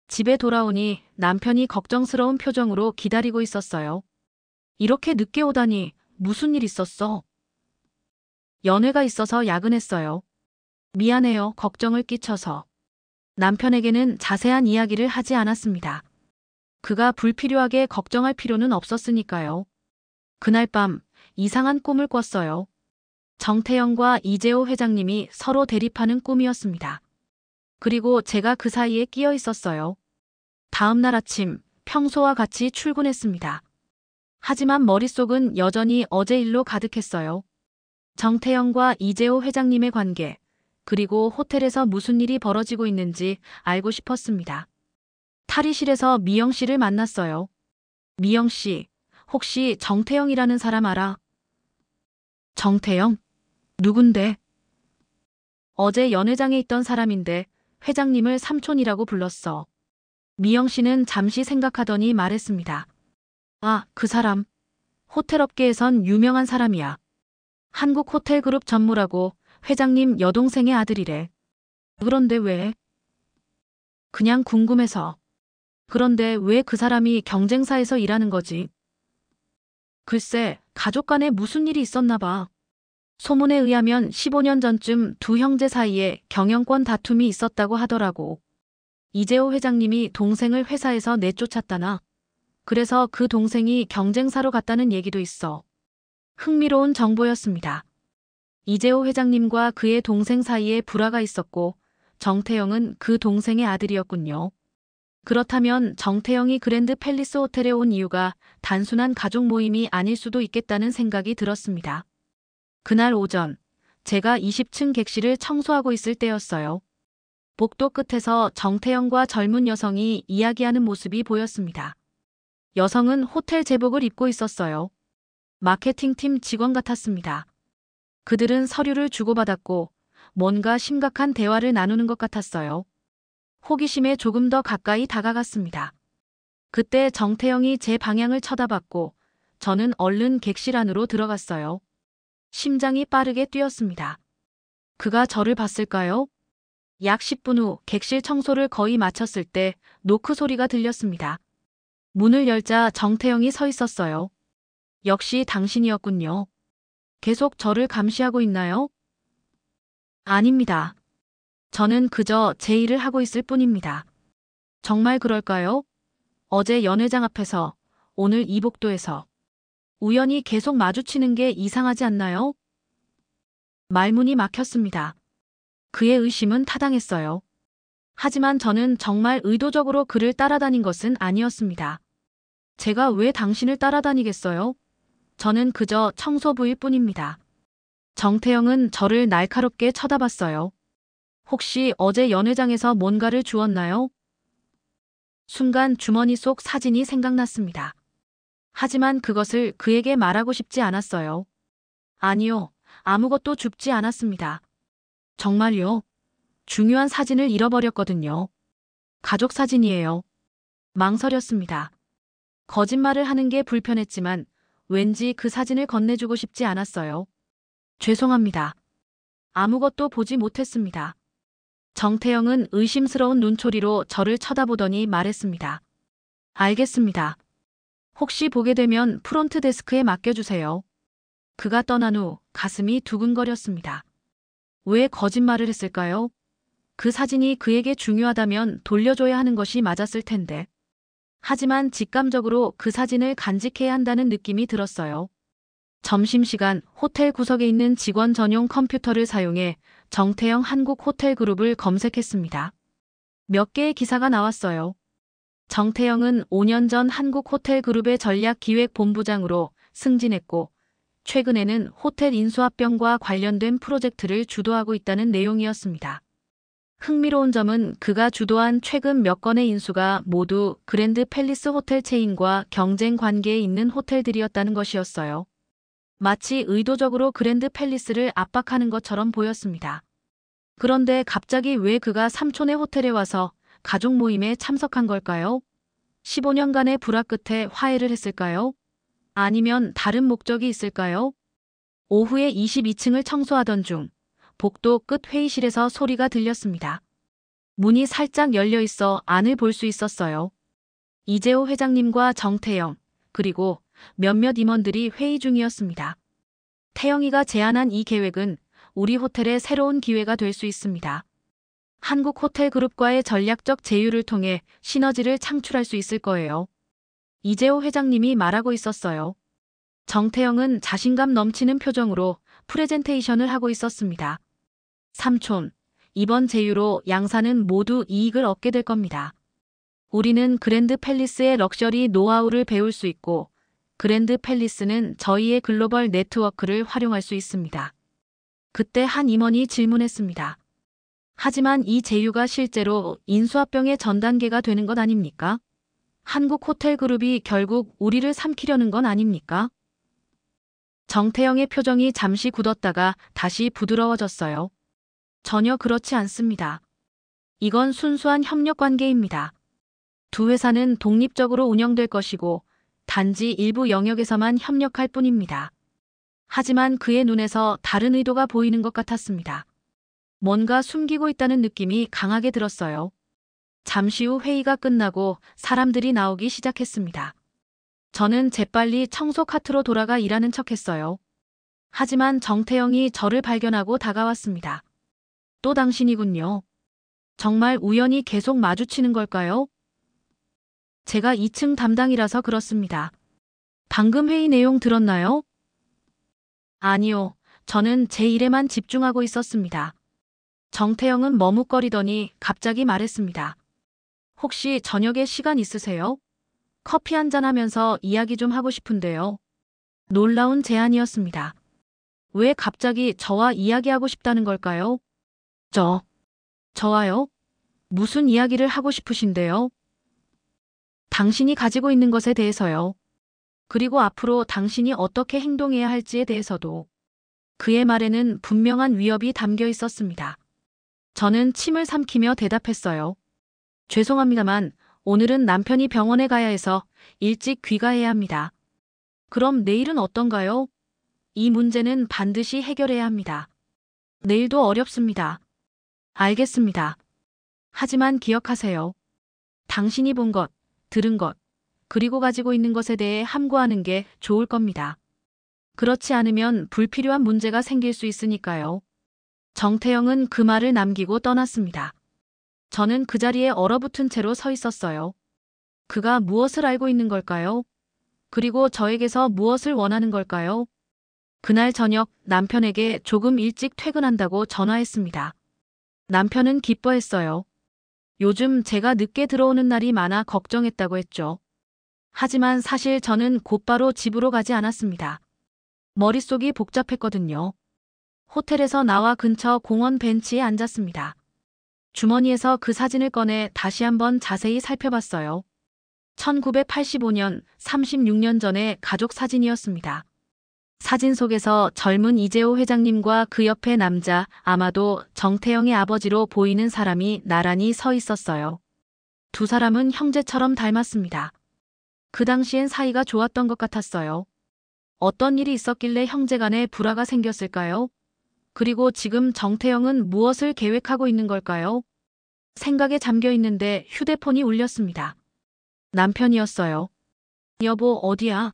집에 돌아오니 남편이 걱정스러운 표정으로 기다리고 있었어요. 이렇게 늦게 오다니 무슨 일 있었어? 연회가 있어서 야근했어요. 미안해요, 걱정을 끼쳐서. 남편에게는 자세한 이야기를 하지 않았습니다. 그가 불필요하게 걱정할 필요는 없었으니까요. 그날 밤 이상한 꿈을 꿨어요. 정태영과 이재호 회장님이 서로 대립하는 꿈이었습니다. 그리고 제가 그 사이에 끼어 있었어요. 다음 날 아침 평소와 같이 출근했습니다. 하지만 머릿속은 여전히 어제 일로 가득했어요. 정태영과 이재호 회장님의 관계, 그리고 호텔에서 무슨 일이 벌어지고 있는지 알고 싶었습니다. 탈의실에서 미영 씨를 만났어요. 미영 씨, 혹시 정태영이라는 사람 알아? 정태영? 누군데? 어제 연회장에 있던 사람인데 회장님을 삼촌이라고 불렀어. 미영 씨는 잠시 생각하더니 말했습니다. 아, 그 사람. 호텔 업계에선 유명한 사람이야. 한국호텔그룹 전무라고 회장님 여동생의 아들이래. 그런데 왜? 그냥 궁금해서. 그런데 왜 그 사람이 경쟁사에서 일하는 거지? 글쎄, 가족 간에 무슨 일이 있었나 봐. 소문에 의하면 15년 전쯤 두 형제 사이에 경영권 다툼이 있었다고 하더라고. 이재호 회장님이 동생을 회사에서 내쫓았다나. 그래서 그 동생이 경쟁사로 갔다는 얘기도 있어. 흥미로운 정보였습니다. 이재호 회장님과 그의 동생 사이에 불화가 있었고 정태영은 그 동생의 아들이었군요. 그렇다면 정태영이 그랜드 팰리스 호텔에 온 이유가 단순한 가족 모임이 아닐 수도 있겠다는 생각이 들었습니다. 그날 오전, 제가 20층 객실을 청소하고 있을 때였어요. 복도 끝에서 정태영과 젊은 여성이 이야기하는 모습이 보였습니다. 여성은 호텔 제복을 입고 있었어요. 마케팅팀 직원 같았습니다. 그들은 서류를 주고받았고 뭔가 심각한 대화를 나누는 것 같았어요. 호기심에 조금 더 가까이 다가갔습니다. 그때 정태영이 제 방향을 쳐다봤고 저는 얼른 객실 안으로 들어갔어요. 심장이 빠르게 뛰었습니다. 그가 저를 봤을까요? 약 10분 후 객실 청소를 거의 마쳤을 때 노크 소리가 들렸습니다. 문을 열자 정태영이 서 있었어요. 역시 당신이었군요. 계속 저를 감시하고 있나요? 아닙니다. 저는 그저 제 일을 하고 있을 뿐입니다. 정말 그럴까요? 어제 연회장 앞에서, 오늘 이 복도에서 우연히 계속 마주치는 게 이상하지 않나요? 말문이 막혔습니다. 그의 의심은 타당했어요. 하지만 저는 정말 의도적으로 그를 따라다닌 것은 아니었습니다. 제가 왜 당신을 따라다니겠어요? 저는 그저 청소부일 뿐입니다. 정태영은 저를 날카롭게 쳐다봤어요. 혹시 어제 연회장에서 뭔가를 주었나요? 순간 주머니 속 사진이 생각났습니다. 하지만 그것을 그에게 말하고 싶지 않았어요. 아니요, 아무것도 줍지 않았습니다. 정말요? 중요한 사진을 잃어버렸거든요. 가족 사진이에요. 망설였습니다. 거짓말을 하는 게 불편했지만 왠지 그 사진을 건네주고 싶지 않았어요. 죄송합니다. 아무것도 보지 못했습니다. 정태영은 의심스러운 눈초리로 저를 쳐다보더니 말했습니다. 알겠습니다. 혹시 보게 되면 프론트 데스크에 맡겨주세요. 그가 떠난 후 가슴이 두근거렸습니다. 왜 거짓말을 했을까요? 그 사진이 그에게 중요하다면 돌려줘야 하는 것이 맞았을 텐데. 하지만 직감적으로 그 사진을 간직해야 한다는 느낌이 들었어요. 점심시간 호텔 구석에 있는 직원 전용 컴퓨터를 사용해 정태영 한국호텔그룹을 검색했습니다. 몇 개의 기사가 나왔어요. 정태영은 5년 전 한국호텔그룹의 전략기획본부장으로 승진했고 최근에는 호텔 인수합병과 관련된 프로젝트를 주도하고 있다는 내용이었습니다. 흥미로운 점은 그가 주도한 최근 몇 건의 인수가 모두 그랜드 팰리스 호텔 체인과 경쟁 관계에 있는 호텔들이었다는 것이었어요. 마치 의도적으로 그랜드 팰리스를 압박하는 것처럼 보였습니다. 그런데 갑자기 왜 그가 삼촌의 호텔에 와서 가족 모임에 참석한 걸까요? 15년간의 불화 끝에 화해를 했을까요? 아니면 다른 목적이 있을까요? 오후에 22층을 청소하던 중 복도 끝 회의실에서 소리가 들렸습니다. 문이 살짝 열려 있어 안을 볼 수 있었어요. 이재호 회장님과 정태영, 그리고 몇몇 임원들이 회의 중이었습니다. 태영이가 제안한 이 계획은 우리 호텔의 새로운 기회가 될 수 있습니다. 한국호텔그룹과의 전략적 제휴를 통해 시너지를 창출할 수 있을 거예요. 이재호 회장님이 말하고 있었어요. 정태영은 자신감 넘치는 표정으로 프레젠테이션을 하고 있었습니다. 삼촌, 이번 제휴로 양사는 모두 이익을 얻게 될 겁니다. 우리는 그랜드 팰리스의 럭셔리 노하우를 배울 수 있고 그랜드 팰리스는 저희의 글로벌 네트워크를 활용할 수 있습니다. 그때 한 임원이 질문했습니다. 하지만 이 제휴가 실제로 인수합병의 전 단계가 되는 것 아닙니까? 한국호텔그룹이 결국 우리를 삼키려는 건 아닙니까? 정태영의 표정이 잠시 굳었다가 다시 부드러워졌어요. 전혀 그렇지 않습니다. 이건 순수한 협력 관계입니다. 두 회사는 독립적으로 운영될 것이고 단지 일부 영역에서만 협력할 뿐입니다. 하지만 그의 눈에서 다른 의도가 보이는 것 같았습니다. 뭔가 숨기고 있다는 느낌이 강하게 들었어요. 잠시 후 회의가 끝나고 사람들이 나오기 시작했습니다. 저는 재빨리 청소 카트로 돌아가 일하는 척했어요. 하지만 정태영이 저를 발견하고 다가왔습니다. 또 당신이군요. 정말 우연히 계속 마주치는 걸까요? 제가 2층 담당이라서 그렇습니다. 방금 회의 내용 들었나요? 아니요. 저는 제 일에만 집중하고 있었습니다. 정태영은 머뭇거리더니 갑자기 말했습니다. 혹시 저녁에 시간 있으세요? 커피 한잔 하면서 이야기 좀 하고 싶은데요. 놀라운 제안이었습니다. 왜 갑자기 저와 이야기하고 싶다는 걸까요? 저와요? 무슨 이야기를 하고 싶으신데요? 당신이 가지고 있는 것에 대해서요. 그리고 앞으로 당신이 어떻게 행동해야 할지에 대해서도. 그의 말에는 분명한 위협이 담겨 있었습니다. 저는 침을 삼키며 대답했어요. 죄송합니다만 오늘은 남편이 병원에 가야 해서 일찍 귀가해야 합니다. 그럼 내일은 어떤가요? 이 문제는 반드시 해결해야 합니다. 내일도 어렵습니다. 알겠습니다. 하지만 기억하세요. 당신이 본 것, 들은 것, 그리고 가지고 있는 것에 대해 함구하는 게 좋을 겁니다. 그렇지 않으면 불필요한 문제가 생길 수 있으니까요. 정태영은 그 말을 남기고 떠났습니다. 저는 그 자리에 얼어붙은 채로 서 있었어요. 그가 무엇을 알고 있는 걸까요? 그리고 저에게서 무엇을 원하는 걸까요? 그날 저녁 남편에게 조금 일찍 퇴근한다고 전화했습니다. 남편은 기뻐했어요. 요즘 제가 늦게 들어오는 날이 많아 걱정했다고 했죠. 하지만 사실 저는 곧바로 집으로 가지 않았습니다. 머릿속이 복잡했거든요. 호텔에서 나와 근처 공원 벤치에 앉았습니다. 주머니에서 그 사진을 꺼내 다시 한번 자세히 살펴봤어요. 1985년, 36년 전의 가족 사진이었습니다. 사진 속에서 젊은 이재호 회장님과 그 옆에 남자, 아마도 정태영의 아버지로 보이는 사람이 나란히 서 있었어요. 두 사람은 형제처럼 닮았습니다. 그 당시엔 사이가 좋았던 것 같았어요. 어떤 일이 있었길래 형제간에 불화가 생겼을까요? 그리고 지금 정태영은 무엇을 계획하고 있는 걸까요? 생각에 잠겨 있는데 휴대폰이 울렸습니다. 남편이었어요. 여보, 어디야?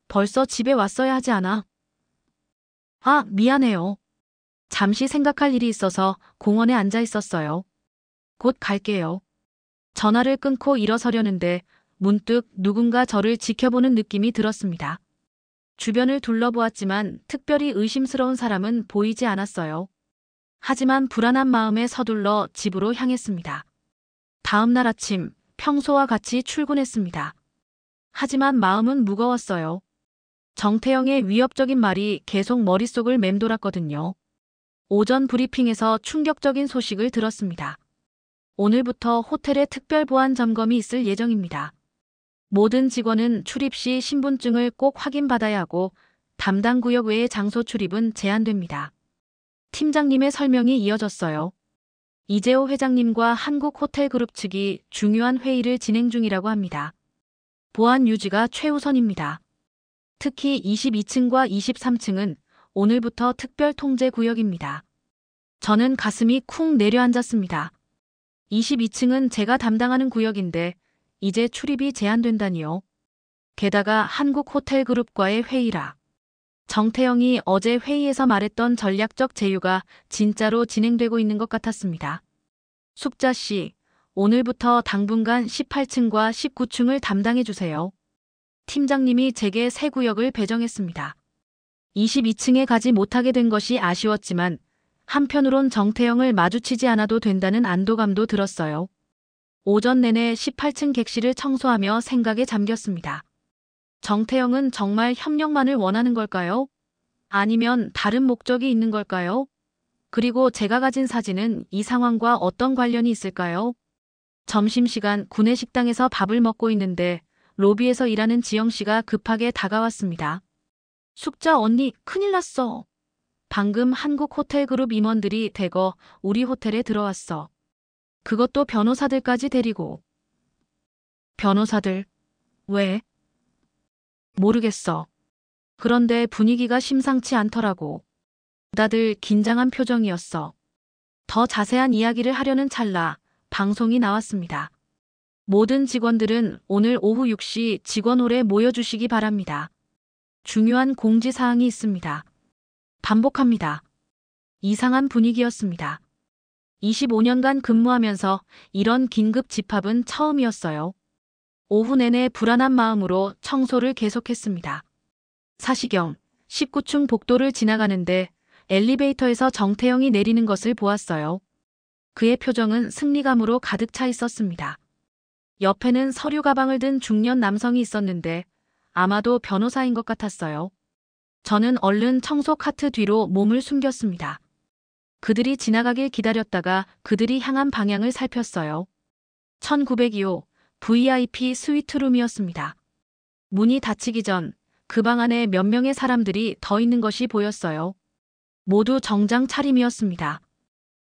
벌써 집에 왔어야 하지 않아? 아, 미안해요. 잠시 생각할 일이 있어서 공원에 앉아 있었어요. 곧 갈게요. 전화를 끊고 일어서려는데 문득 누군가 저를 지켜보는 느낌이 들었습니다. 주변을 둘러보았지만 특별히 의심스러운 사람은 보이지 않았어요. 하지만 불안한 마음에 서둘러 집으로 향했습니다. 다음 날 아침 평소와 같이 출근했습니다. 하지만 마음은 무거웠어요. 정태영의 위협적인 말이 계속 머릿속을 맴돌았거든요. 오전 브리핑에서 충격적인 소식을 들었습니다. 오늘부터 호텔에 특별 보안 점검이 있을 예정입니다. 모든 직원은 출입 시 신분증을 꼭 확인받아야 하고 담당 구역 외의 장소 출입은 제한됩니다. 팀장님의 설명이 이어졌어요. 이재호 회장님과 한국호텔그룹 측이 중요한 회의를 진행 중이라고 합니다. 보안 유지가 최우선입니다. 특히 22층과 23층은 오늘부터 특별 통제 구역입니다. 저는 가슴이 쿵 내려앉았습니다. 22층은 제가 담당하는 구역인데 이제 출입이 제한된다니요. 게다가 한국호텔그룹과의 회의라. 정태영이 어제 회의에서 말했던 전략적 제휴가 진짜로 진행되고 있는 것 같았습니다. 숙자 씨, 오늘부터 당분간 18층과 19층을 담당해 주세요. 팀장님이 제게 새 구역을 배정했습니다. 22층에 가지 못하게 된 것이 아쉬웠지만 한편으론 정태영을 마주치지 않아도 된다는 안도감도 들었어요. 오전 내내 18층 객실을 청소하며 생각에 잠겼습니다. 정태영은 정말 협력만을 원하는 걸까요? 아니면 다른 목적이 있는 걸까요? 그리고 제가 가진 사진은 이 상황과 어떤 관련이 있을까요? 점심시간 구내식당에서 밥을 먹고 있는데 로비에서 일하는 지영 씨가 급하게 다가왔습니다. 숙자 언니, 큰일 났어. 방금 한국호텔그룹 임원들이 대거 우리 호텔에 들어왔어. 그것도 변호사들까지 데리고. 변호사들? 왜? 모르겠어. 그런데 분위기가 심상치 않더라고. 다들 긴장한 표정이었어. 더 자세한 이야기를 하려는 찰나 방송이 나왔습니다. 모든 직원들은 오늘 오후 6시 직원홀에 모여주시기 바랍니다. 중요한 공지사항이 있습니다. 반복합니다. 이상한 분위기였습니다. 25년간 근무하면서 이런 긴급 집합은 처음이었어요. 오후 내내 불안한 마음으로 청소를 계속했습니다. 사시경 19층 복도를 지나가는데 엘리베이터에서 정태영이 내리는 것을 보았어요. 그의 표정은 승리감으로 가득 차 있었습니다. 옆에는 서류 가방을 든 중년 남성이 있었는데 아마도 변호사인 것 같았어요. 저는 얼른 청소 카트 뒤로 몸을 숨겼습니다. 그들이 지나가길 기다렸다가 그들이 향한 방향을 살폈어요. 1902호 VIP 스위트룸이었습니다. 문이 닫히기 전 그 방 안에 몇 명의 사람들이 더 있는 것이 보였어요. 모두 정장 차림이었습니다.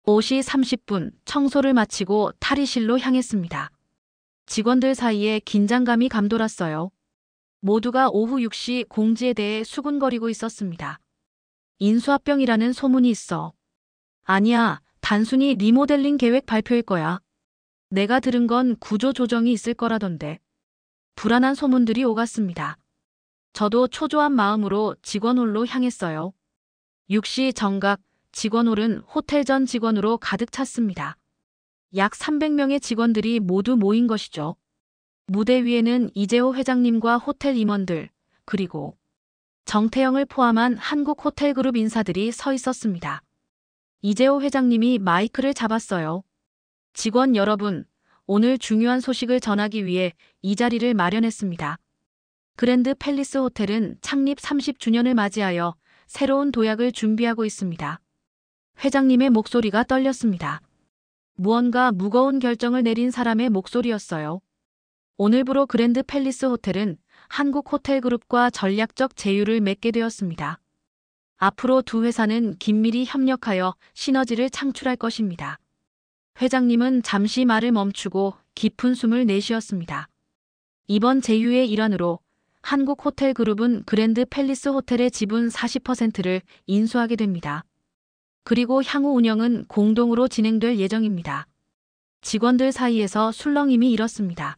5시 30분 청소를 마치고 탈의실로 향했습니다. 직원들 사이에 긴장감이 감돌았어요. 모두가 오후 6시 공지에 대해 수군거리고 있었습니다. 인수합병이라는 소문이 있어. 아니야, 단순히 리모델링 계획 발표일 거야. 내가 들은 건 구조 조정이 있을 거라던데. 불안한 소문들이 오갔습니다. 저도 초조한 마음으로 직원홀로 향했어요. 6시 정각 직원홀은 호텔 전 직원으로 가득 찼습니다. 약 300명의 직원들이 모두 모인 것이죠. 무대 위에는 이재호 회장님과 호텔 임원들, 그리고 정태영을 포함한 한국호텔그룹 인사들이 서 있었습니다. 이재호 회장님이 마이크를 잡았어요. 직원 여러분, 오늘 중요한 소식을 전하기 위해 이 자리를 마련했습니다. 그랜드 팰리스 호텔은 창립 30주년을 맞이하여 새로운 도약을 준비하고 있습니다. 회장님의 목소리가 떨렸습니다. 무언가 무거운 결정을 내린 사람의 목소리였어요. 오늘부로 그랜드 팰리스 호텔은 한국호텔그룹과 전략적 제휴를 맺게 되었습니다. 앞으로 두 회사는 긴밀히 협력하여 시너지를 창출할 것입니다. 회장님은 잠시 말을 멈추고 깊은 숨을 내쉬었습니다. 이번 제휴의 일환으로 한국호텔그룹은 그랜드 팰리스 호텔의 지분 40%를 인수하게 됩니다. 그리고 향후 운영은 공동으로 진행될 예정입니다. 직원들 사이에서 술렁임이 일었습니다.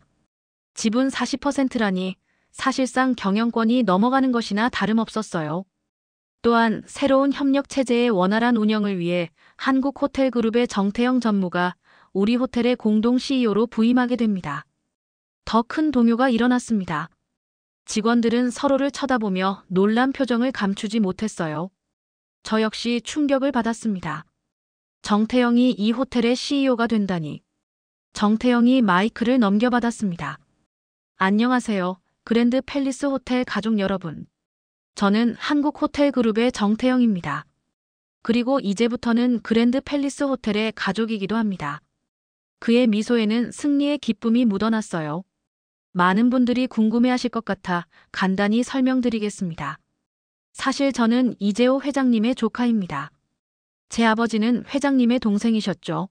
지분 40%라니 사실상 경영권이 넘어가는 것이나 다름없었어요. 또한 새로운 협력 체제의 원활한 운영을 위해 한국호텔그룹의 정태영 전무가 우리 호텔의 공동 CEO로 부임하게 됩니다. 더 큰 동요가 일어났습니다. 직원들은 서로를 쳐다보며 놀란 표정을 감추지 못했어요. 저 역시 충격을 받았습니다. 정태영이 이 호텔의 CEO가 된다니. 정태영이 마이크를 넘겨받았습니다. 안녕하세요. 그랜드 팰리스 호텔 가족 여러분. 저는 한국호텔그룹의 정태영입니다. 그리고 이제부터는 그랜드 팰리스 호텔의 가족이기도 합니다. 그의 미소에는 승리의 기쁨이 묻어났어요. 많은 분들이 궁금해하실 것 같아 간단히 설명드리겠습니다. 사실 저는 이재호 회장님의 조카입니다. 제 아버지는 회장님의 동생이셨죠.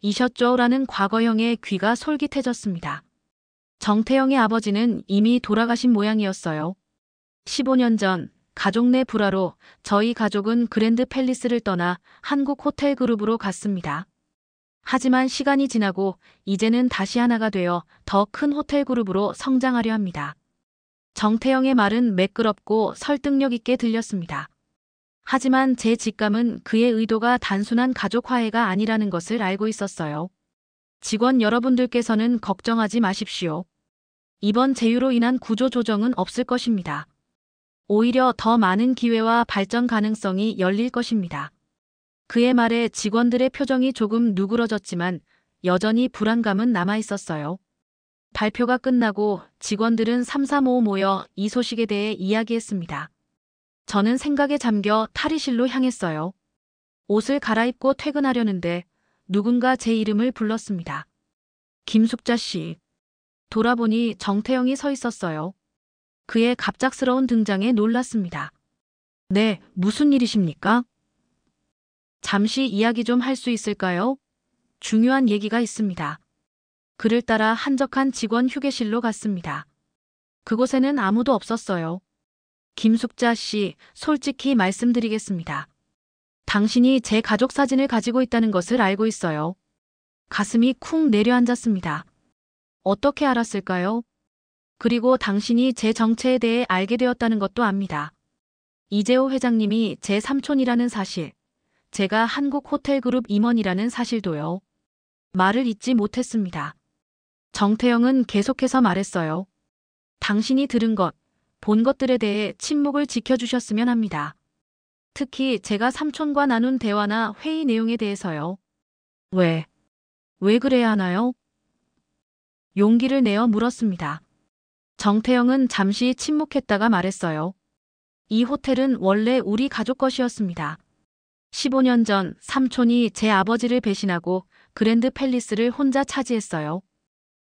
이셨죠라는 과거형의 귀가 솔깃해졌습니다. 정태영의 아버지는 이미 돌아가신 모양이었어요. 15년 전 가족 내 불화로 저희 가족은 그랜드 팰리스를 떠나 한국호텔그룹으로 갔습니다. 하지만 시간이 지나고 이제는 다시 하나가 되어 더 큰 호텔그룹으로 성장하려 합니다. 정태영의 말은 매끄럽고 설득력 있게 들렸습니다. 하지만 제 직감은 그의 의도가 단순한 가족 화해가 아니라는 것을 알고 있었어요. 직원 여러분들께서는 걱정하지 마십시오. 이번 제휴로 인한 구조 조정은 없을 것입니다. 오히려 더 많은 기회와 발전 가능성이 열릴 것입니다. 그의 말에 직원들의 표정이 조금 누그러졌지만 여전히 불안감은 남아 있었어요. 발표가 끝나고 직원들은 삼삼오오 모여 이 소식에 대해 이야기했습니다. 저는 생각에 잠겨 탈의실로 향했어요. 옷을 갈아입고 퇴근하려는데 누군가 제 이름을 불렀습니다. 김숙자 씨. 돌아보니 정태영이 서 있었어요. 그의 갑작스러운 등장에 놀랐습니다. 네, 무슨 일이십니까? 잠시 이야기 좀 할 수 있을까요? 중요한 얘기가 있습니다. 그를 따라 한적한 직원 휴게실로 갔습니다. 그곳에는 아무도 없었어요. 김숙자 씨, 솔직히 말씀드리겠습니다. 당신이 제 가족 사진을 가지고 있다는 것을 알고 있어요. 가슴이 쿵 내려앉았습니다. 어떻게 알았을까요? 그리고 당신이 제 정체에 대해 알게 되었다는 것도 압니다. 이재호 회장님이 제 삼촌이라는 사실, 제가 한국호텔그룹 임원이라는 사실도요. 말을 잇지 못했습니다. 정태영은 계속해서 말했어요. 당신이 들은 것, 본 것들에 대해 침묵을 지켜주셨으면 합니다. 특히 제가 삼촌과 나눈 대화나 회의 내용에 대해서요. 왜 그래야 하나요? 용기를 내어 물었습니다. 정태영은 잠시 침묵했다가 말했어요. 이 호텔은 원래 우리 가족 것이었습니다. 15년 전 삼촌이 제 아버지를 배신하고 그랜드 팰리스를 혼자 차지했어요.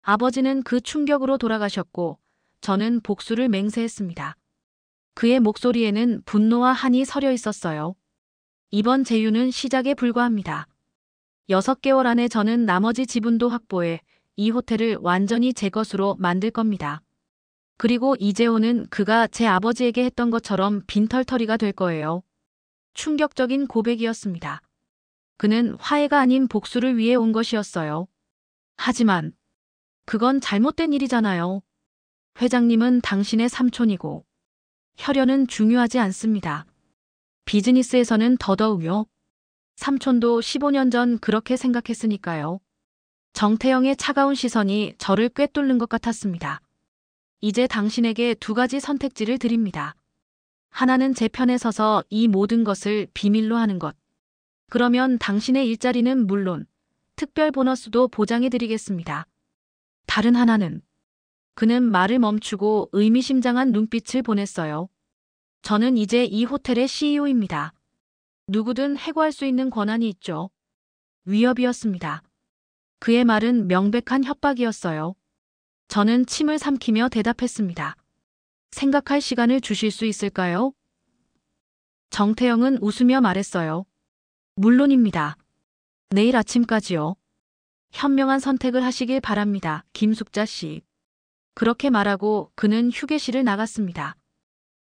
아버지는 그 충격으로 돌아가셨고 저는 복수를 맹세했습니다. 그의 목소리에는 분노와 한이 서려 있었어요. 이번 제휴는 시작에 불과합니다. 6개월 안에 저는 나머지 지분도 확보해 이 호텔을 완전히 제 것으로 만들 겁니다. 그리고 이재호는 그가 제 아버지에게 했던 것처럼 빈털터리가 될 거예요. 충격적인 고백이었습니다. 그는 화해가 아닌 복수를 위해 온 것이었어요. 하지만 그건 잘못된 일이잖아요. 회장님은 당신의 삼촌이고 혈연은 중요하지 않습니다. 비즈니스에서는 더더욱요. 삼촌도 15년 전 그렇게 생각했으니까요. 정태영의 차가운 시선이 저를 꿰뚫는 것 같았습니다. 이제 당신에게 2가지 선택지를 드립니다. 하나는 제 편에 서서 이 모든 것을 비밀로 하는 것. 그러면 당신의 일자리는 물론 특별 보너스도 보장해드리겠습니다. 다른 하나는 그는 말을 멈추고 의미심장한 눈빛을 보냈어요. 저는 이제 이 호텔의 CEO입니다. 누구든 해고할 수 있는 권한이 있죠. 위협이었습니다. 그의 말은 명백한 협박이었어요. 저는 침을 삼키며 대답했습니다. 생각할 시간을 주실 수 있을까요? 정태영은 웃으며 말했어요. 물론입니다. 내일 아침까지요. 현명한 선택을 하시길 바랍니다. 김숙자 씨. 그렇게 말하고 그는 휴게실을 나갔습니다.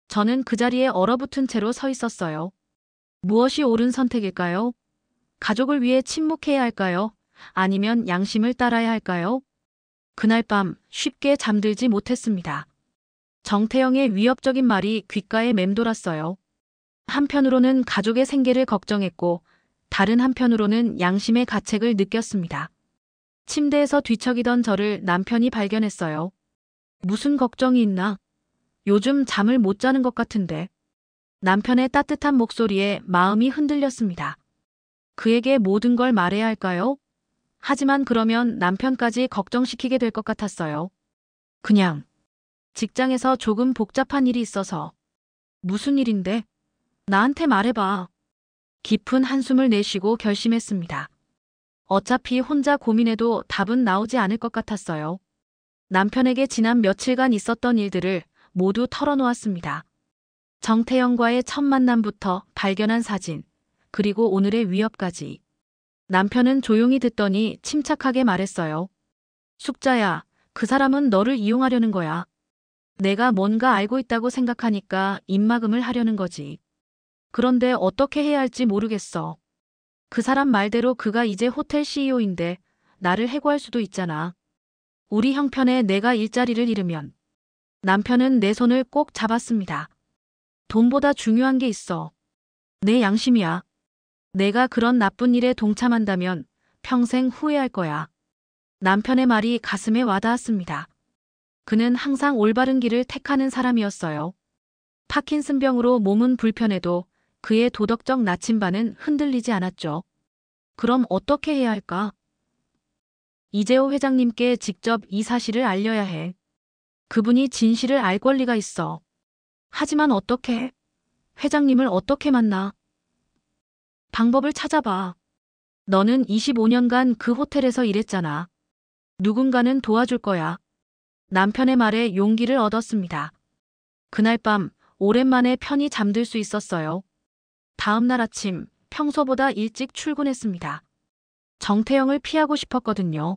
저는 그 자리에 얼어붙은 채로 서 있었어요. 무엇이 옳은 선택일까요? 가족을 위해 침묵해야 할까요? 아니면 양심을 따라야 할까요? 그날 밤 쉽게 잠들지 못했습니다. 정태영의 위협적인 말이 귓가에 맴돌았어요. 한편으로는 가족의 생계를 걱정했고 다른 한편으로는 양심의 가책을 느꼈습니다. 침대에서 뒤척이던 저를 남편이 발견했어요. 무슨 걱정이 있나? 요즘 잠을 못 자는 것 같은데. 남편의 따뜻한 목소리에 마음이 흔들렸습니다. 그에게 모든 걸 말해야 할까요? 하지만 그러면 남편까지 걱정시키게 될 것 같았어요. 그냥 직장에서 조금 복잡한 일이 있어서. 무슨 일인데? 나한테 말해봐. 깊은 한숨을 내쉬고 결심했습니다. 어차피 혼자 고민해도 답은 나오지 않을 것 같았어요. 남편에게 지난 며칠간 있었던 일들을 모두 털어놓았습니다. 정태영과의 첫 만남부터 발견한 사진, 그리고 오늘의 위협까지. 남편은 조용히 듣더니 침착하게 말했어요. 숙자야, 그 사람은 너를 이용하려는 거야. 내가 뭔가 알고 있다고 생각하니까 입막음을 하려는 거지. 그런데 어떻게 해야 할지 모르겠어. 그 사람 말대로 그가 이제 호텔 CEO인데 나를 해고할 수도 있잖아. 우리 형편에 내가 일자리를 잃으면. 남편은 내 손을 꼭 잡았습니다. 돈보다 중요한 게 있어. 내 양심이야. 내가 그런 나쁜 일에 동참한다면 평생 후회할 거야. 남편의 말이 가슴에 와닿았습니다. 그는 항상 올바른 길을 택하는 사람이었어요. 파킨슨병으로 몸은 불편해도 그의 도덕적 나침반은 흔들리지 않았죠. 그럼 어떻게 해야 할까? 이재호 회장님께 직접 이 사실을 알려야 해. 그분이 진실을 알 권리가 있어. 하지만 어떻게? 회장님을 어떻게 만나? 방법을 찾아봐. 너는 25년간 그 호텔에서 일했잖아. 누군가는 도와줄 거야. 남편의 말에 용기를 얻었습니다. 그날 밤 오랜만에 편히 잠들 수 있었어요. 다음 날 아침 평소보다 일찍 출근했습니다. 정태영을 피하고 싶었거든요.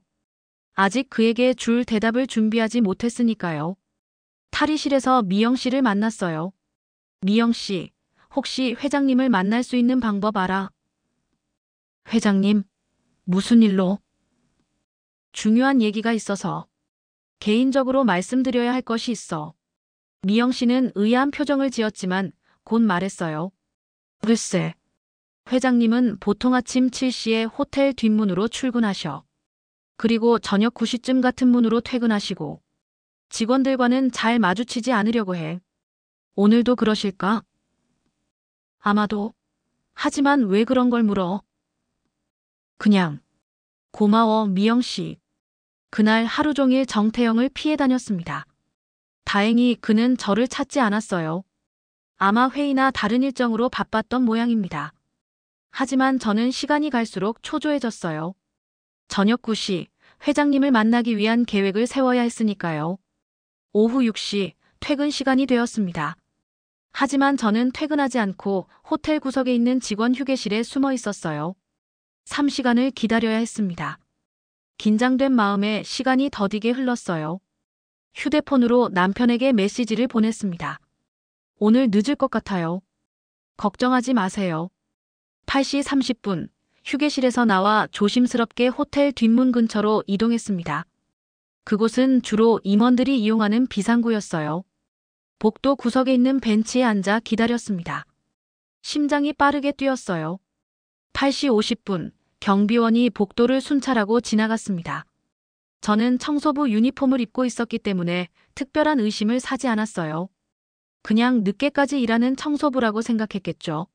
아직 그에게 줄 대답을 준비하지 못했으니까요. 탈의실에서 미영 씨를 만났어요. 미영 씨, 혹시 회장님을 만날 수 있는 방법 알아? 회장님, 무슨 일로? 중요한 얘기가 있어서. 개인적으로 말씀드려야 할 것이 있어. 미영 씨는 의아한 표정을 지었지만 곧 말했어요. 글쎄. 회장님은 보통 아침 7시에 호텔 뒷문으로 출근하셔. 그리고 저녁 9시쯤 같은 문으로 퇴근하시고 직원들과는 잘 마주치지 않으려고 해. 오늘도 그러실까? 아마도. 하지만 왜 그런 걸 물어? 그냥. 고마워, 미영 씨. 그날 하루 종일 정태영을 피해 다녔습니다. 다행히 그는 저를 찾지 않았어요. 아마 회의나 다른 일정으로 바빴던 모양입니다. 하지만 저는 시간이 갈수록 초조해졌어요. 저녁 9시, 회장님을 만나기 위한 계획을 세워야 했으니까요. 오후 6시, 퇴근 시간이 되었습니다. 하지만 저는 퇴근하지 않고 호텔 구석에 있는 직원 휴게실에 숨어 있었어요. 3시간을 기다려야 했습니다. 긴장된 마음에 시간이 더디게 흘렀어요. 휴대폰으로 남편에게 메시지를 보냈습니다. 오늘 늦을 것 같아요. 걱정하지 마세요. 8시 30분, 휴게실에서 나와 조심스럽게 호텔 뒷문 근처로 이동했습니다. 그곳은 주로 임원들이 이용하는 비상구였어요. 복도 구석에 있는 벤치에 앉아 기다렸습니다. 심장이 빠르게 뛰었어요. 8시 50분, 경비원이 복도를 순찰하고 지나갔습니다. 저는 청소부 유니폼을 입고 있었기 때문에 특별한 의심을 사지 않았어요. 그냥 늦게까지 일하는 청소부라고 생각했겠죠.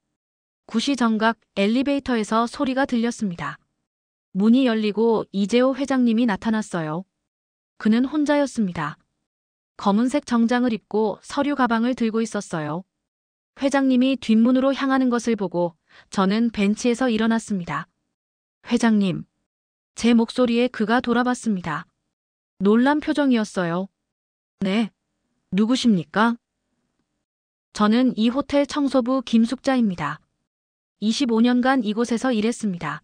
9시 정각 엘리베이터에서 소리가 들렸습니다. 문이 열리고 이재호 회장님이 나타났어요. 그는 혼자였습니다. 검은색 정장을 입고 서류 가방을 들고 있었어요. 회장님이 뒷문으로 향하는 것을 보고 저는 벤치에서 일어났습니다. 회장님. 제 목소리에 그가 돌아봤습니다. 놀란 표정이었어요. 네. 누구십니까? 저는 이 호텔 청소부 김숙자입니다. 25년간 이곳에서 일했습니다.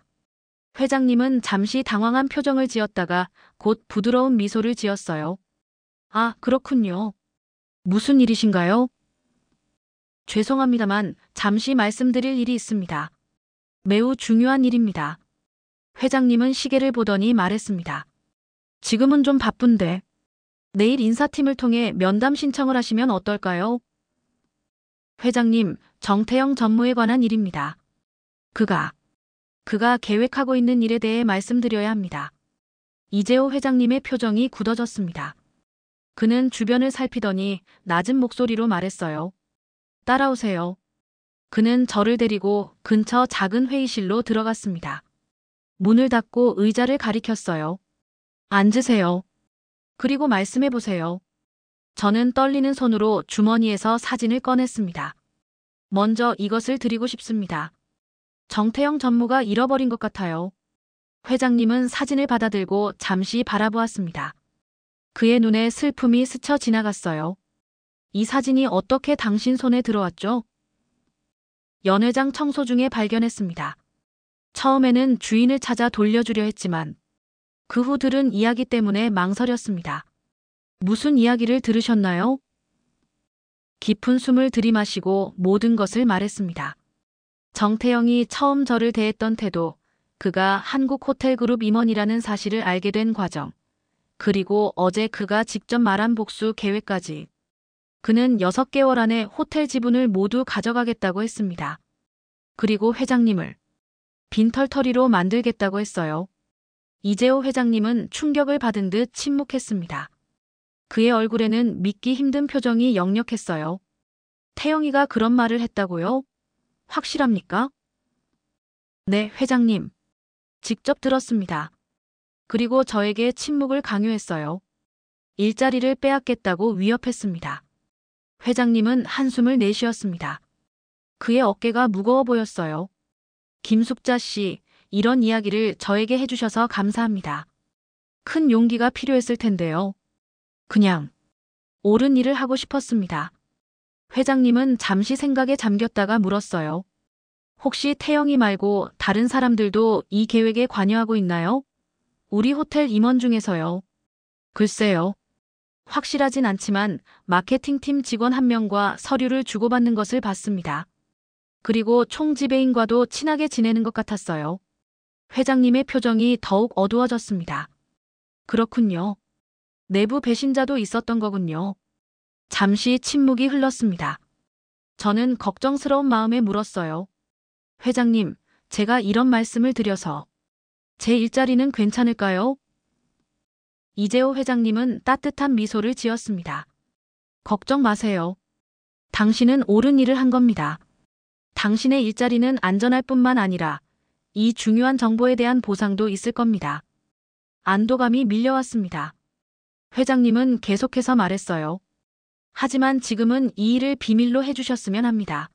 회장님은 잠시 당황한 표정을 지었다가 곧 부드러운 미소를 지었어요. 아, 그렇군요. 무슨 일이신가요? 죄송합니다만 잠시 말씀드릴 일이 있습니다. 매우 중요한 일입니다. 회장님은 시계를 보더니 말했습니다. 지금은 좀 바쁜데 내일 인사팀을 통해 면담 신청을 하시면 어떨까요? 회장님, 정태영 전무에 관한 일입니다. 그가 계획하고 있는 일에 대해 말씀드려야 합니다. 이재호 회장님의 표정이 굳어졌습니다. 그는 주변을 살피더니 낮은 목소리로 말했어요. 따라오세요. 그는 저를 데리고 근처 작은 회의실로 들어갔습니다. 문을 닫고 의자를 가리켰어요. 앉으세요. 그리고 말씀해 보세요. 저는 떨리는 손으로 주머니에서 사진을 꺼냈습니다. 먼저 이것을 드리고 싶습니다. 정태영 전무가 잃어버린 것 같아요. 회장님은 사진을 받아들고 잠시 바라보았습니다. 그의 눈에 슬픔이 스쳐 지나갔어요. 이 사진이 어떻게 당신 손에 들어왔죠? 연회장 청소 중에 발견했습니다. 처음에는 주인을 찾아 돌려주려 했지만 그 후 들은 이야기 때문에 망설였습니다. 무슨 이야기를 들으셨나요? 깊은 숨을 들이마시고 모든 것을 말했습니다. 정태영이 처음 저를 대했던 태도, 그가 한국호텔그룹 임원이라는 사실을 알게 된 과정, 그리고 어제 그가 직접 말한 복수 계획까지. 그는 6개월 안에 호텔 지분을 모두 가져가겠다고 했습니다. 그리고 회장님을 빈털터리로 만들겠다고 했어요. 이재호 회장님은 충격을 받은 듯 침묵했습니다. 그의 얼굴에는 믿기 힘든 표정이 역력했어요. 태영이가 그런 말을 했다고요? 확실합니까? 네, 회장님. 직접 들었습니다. 그리고 저에게 침묵을 강요했어요. 일자리를 빼앗겠다고 위협했습니다. 회장님은 한숨을 내쉬었습니다. 그의 어깨가 무거워 보였어요. 김숙자 씨, 이런 이야기를 저에게 해주셔서 감사합니다. 큰 용기가 필요했을 텐데요. 그냥 옳은 일을 하고 싶었습니다. 회장님은 잠시 생각에 잠겼다가 물었어요. 혹시 태영이 말고 다른 사람들도 이 계획에 관여하고 있나요? 우리 호텔 임원 중에서요. 글쎄요. 확실하진 않지만 마케팅팀 직원 한 명과 서류를 주고받는 것을 봤습니다. 그리고 총지배인과도 친하게 지내는 것 같았어요. 회장님의 표정이 더욱 어두워졌습니다. 그렇군요. 내부 배신자도 있었던 거군요. 잠시 침묵이 흘렀습니다. 저는 걱정스러운 마음에 물었어요. 회장님, 제가 이런 말씀을 드려서 제 일자리는 괜찮을까요? 이재호 회장님은 따뜻한 미소를 지었습니다. 걱정 마세요. 당신은 옳은 일을 한 겁니다. 당신의 일자리는 안전할 뿐만 아니라 이 중요한 정보에 대한 보상도 있을 겁니다. 안도감이 밀려왔습니다. 회장님은 계속해서 말했어요. 하지만 지금은 이 일을 비밀로 해주셨으면 합니다.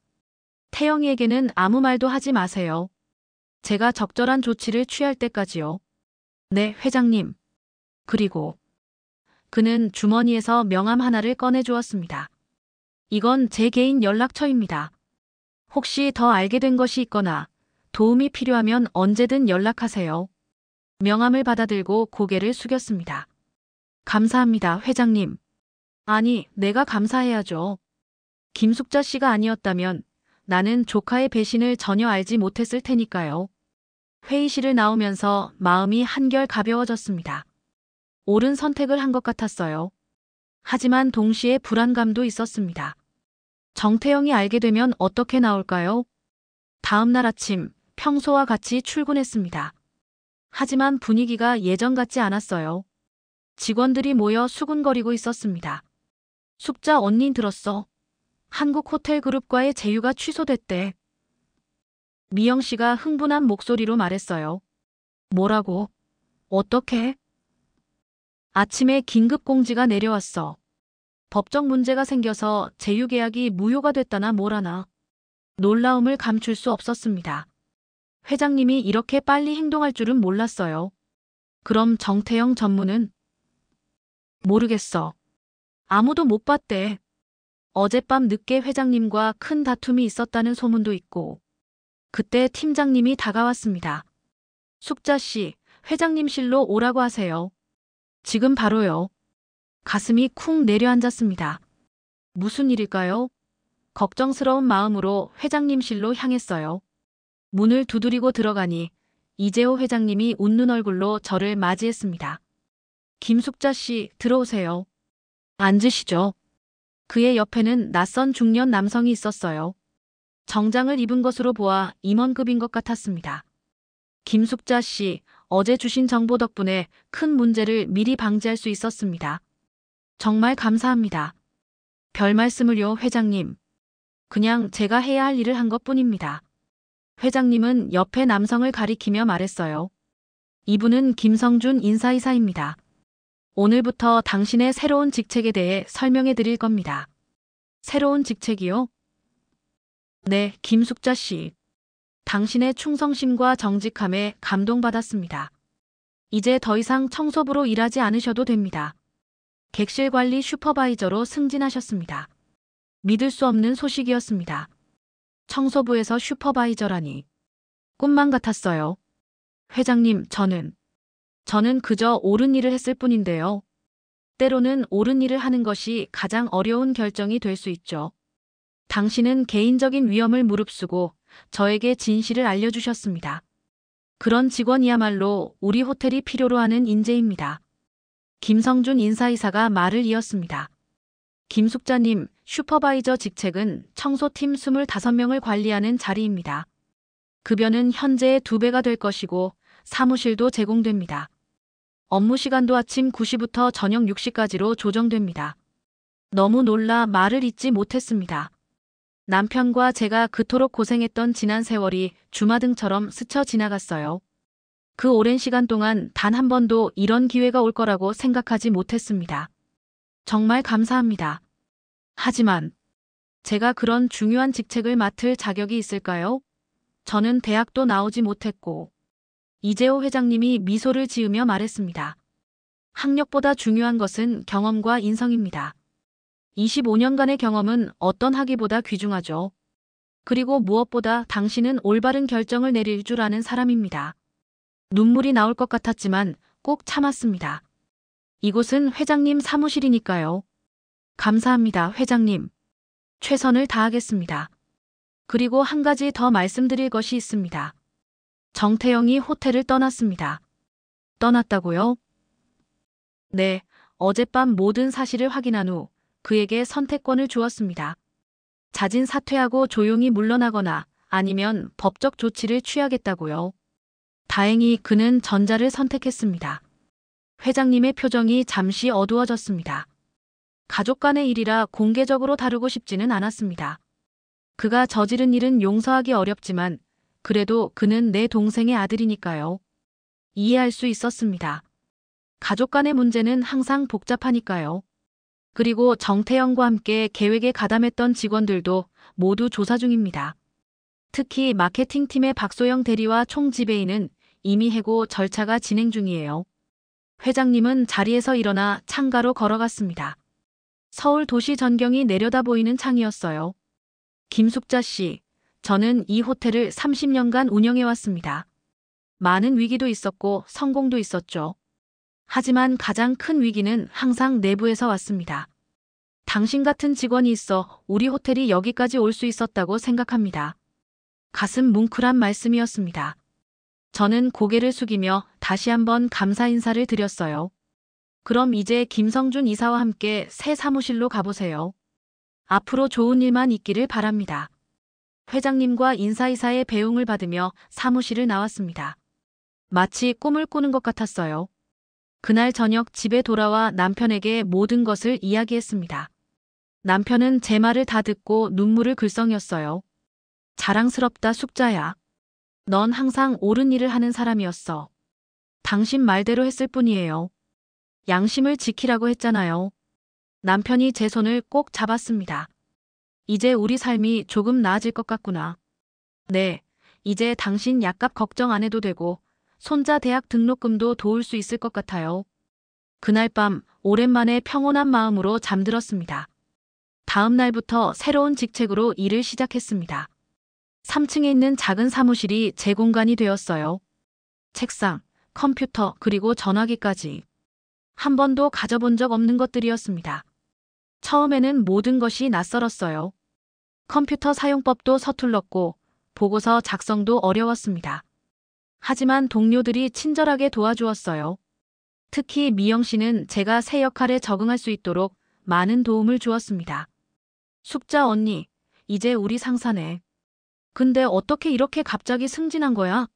태영이에게는 아무 말도 하지 마세요. 제가 적절한 조치를 취할 때까지요. 네, 회장님. 그리고 그는 주머니에서 명함 하나를 꺼내 주었습니다. 이건 제 개인 연락처입니다. 혹시 더 알게 된 것이 있거나 도움이 필요하면 언제든 연락하세요. 명함을 받아들고 고개를 숙였습니다. 감사합니다, 회장님. 아니, 내가 감사해야죠. 김숙자 씨가 아니었다면 나는 조카의 배신을 전혀 알지 못했을 테니까요. 회의실을 나오면서 마음이 한결 가벼워졌습니다. 옳은 선택을 한 것 같았어요. 하지만 동시에 불안감도 있었습니다. 정태영이 알게 되면 어떻게 나올까요? 다음 날 아침 평소와 같이 출근했습니다. 하지만 분위기가 예전 같지 않았어요. 직원들이 모여 수군거리고 있었습니다. 숙자 언니 들었어. 한국호텔그룹과의 제휴가 취소됐대. 미영 씨가 흥분한 목소리로 말했어요. 뭐라고? 어떻게? 아침에 긴급 공지가 내려왔어. 법적 문제가 생겨서 제휴 계약이 무효가 됐다나 뭐라나. 놀라움을 감출 수 없었습니다. 회장님이 이렇게 빨리 행동할 줄은 몰랐어요. 그럼 정태영 전무는? 모르겠어. 아무도 못 봤대. 어젯밤 늦게 회장님과 큰 다툼이 있었다는 소문도 있고. 그때 팀장님이 다가왔습니다. 숙자 씨, 회장님실로 오라고 하세요. 지금 바로요. 가슴이 쿵 내려앉았습니다. 무슨 일일까요? 걱정스러운 마음으로 회장님실로 향했어요. 문을 두드리고 들어가니 이재호 회장님이 웃는 얼굴로 저를 맞이했습니다. 김숙자 씨, 들어오세요. 앉으시죠. 그의 옆에는 낯선 중년 남성이 있었어요. 정장을 입은 것으로 보아 임원급인 것 같았습니다. 김숙자 씨, 어제 주신 정보 덕분에 큰 문제를 미리 방지할 수 있었습니다. 정말 감사합니다. 별 말씀을요, 회장님. 그냥 제가 해야 할 일을 한 것뿐입니다. 회장님은 옆에 남성을 가리키며 말했어요. 이분은 김성준 인사이사입니다. 오늘부터 당신의 새로운 직책에 대해 설명해 드릴 겁니다. 새로운 직책이요? 네, 김숙자 씨. 당신의 충성심과 정직함에 감동받았습니다. 이제 더 이상 청소부로 일하지 않으셔도 됩니다. 객실 관리 슈퍼바이저로 승진하셨습니다. 믿을 수 없는 소식이었습니다. 청소부에서 슈퍼바이저라니. 꿈만 같았어요. 회장님, 저는 그저 옳은 일을 했을 뿐인데요. 때로는 옳은 일을 하는 것이 가장 어려운 결정이 될 수 있죠. 당신은 개인적인 위험을 무릅쓰고 저에게 진실을 알려주셨습니다. 그런 직원이야말로 우리 호텔이 필요로 하는 인재입니다. 김성준 인사이사가 말을 이었습니다. 김숙자님, 슈퍼바이저 직책은 청소팀 25명을 관리하는 자리입니다. 급여는 현재의 2배가 될 것이고 사무실도 제공됩니다. 업무 시간도 아침 9시부터 저녁 6시까지로 조정됩니다. 너무 놀라 말을 잇지 못했습니다. 남편과 제가 그토록 고생했던 지난 세월이 주마등처럼 스쳐 지나갔어요. 그 오랜 시간 동안 단 한 번도 이런 기회가 올 거라고 생각하지 못했습니다. 정말 감사합니다. 하지만 제가 그런 중요한 직책을 맡을 자격이 있을까요? 저는 대학도 나오지 못했고. 이재호 회장님이 미소를 지으며 말했습니다. 학력보다 중요한 것은 경험과 인성입니다. 25년간의 경험은 어떤 학위보다 귀중하죠. 그리고 무엇보다 당신은 올바른 결정을 내릴 줄 아는 사람입니다. 눈물이 나올 것 같았지만 꼭 참았습니다. 이곳은 회장님 사무실이니까요. 감사합니다, 회장님. 최선을 다하겠습니다. 그리고 한 가지 더 말씀드릴 것이 있습니다. 정태영이 호텔을 떠났습니다. 떠났다고요? 네, 어젯밤 모든 사실을 확인한 후 그에게 선택권을 주었습니다. 자진 사퇴하고 조용히 물러나거나 아니면 법적 조치를 취하겠다고요. 다행히 그는 전자를 선택했습니다. 회장님의 표정이 잠시 어두워졌습니다. 가족 간의 일이라 공개적으로 다루고 싶지는 않았습니다. 그가 저지른 일은 용서하기 어렵지만 그래도 그는 내 동생의 아들이니까요. 이해할 수 있었습니다. 가족 간의 문제는 항상 복잡하니까요. 그리고 정태영과 함께 계획에 가담했던 직원들도 모두 조사 중입니다. 특히 마케팅팀의 박소영 대리와 총지배인은 이미 해고 절차가 진행 중이에요. 회장님은 자리에서 일어나 창가로 걸어갔습니다. 서울 도시 전경이 내려다 보이는 창이었어요. 김숙자 씨, 저는 이 호텔을 30년간 운영해왔습니다. 많은 위기도 있었고 성공도 있었죠. 하지만 가장 큰 위기는 항상 내부에서 왔습니다. 당신 같은 직원이 있어 우리 호텔이 여기까지 올 수 있었다고 생각합니다. 가슴 뭉클한 말씀이었습니다. 저는 고개를 숙이며 다시 한번 감사 인사를 드렸어요. 그럼 이제 김성준 이사와 함께 새 사무실로 가보세요. 앞으로 좋은 일만 있기를 바랍니다. 회장님과 인사이사의 배웅을 받으며 사무실을 나왔습니다. 마치 꿈을 꾸는 것 같았어요. 그날 저녁 집에 돌아와 남편에게 모든 것을 이야기했습니다. 남편은 제 말을 다 듣고 눈물을 글썽였어요. 자랑스럽다, 숙자야. 넌 항상 옳은 일을 하는 사람이었어. 당신 말대로 했을 뿐이에요. 양심을 지키라고 했잖아요. 남편이 제 손을 꼭 잡았습니다. 이제 우리 삶이 조금 나아질 것 같구나. 네, 이제 당신 약값 걱정 안 해도 되고 손자 대학 등록금도 도울 수 있을 것 같아요. 그날 밤 오랜만에 평온한 마음으로 잠들었습니다. 다음 날부터 새로운 직책으로 일을 시작했습니다. 3층에 있는 작은 사무실이 제 공간이 되었어요. 책상, 컴퓨터, 그리고 전화기까지. 한 번도 가져본 적 없는 것들이었습니다. 처음에는 모든 것이 낯설었어요. 컴퓨터 사용법도 서툴렀고 보고서 작성도 어려웠습니다. 하지만 동료들이 친절하게 도와주었어요. 특히 미영 씨는 제가 새 역할에 적응할 수 있도록 많은 도움을 주었습니다. 숙자 언니, 이제 우리 상사네. 근데 어떻게 이렇게 갑자기 승진한 거야?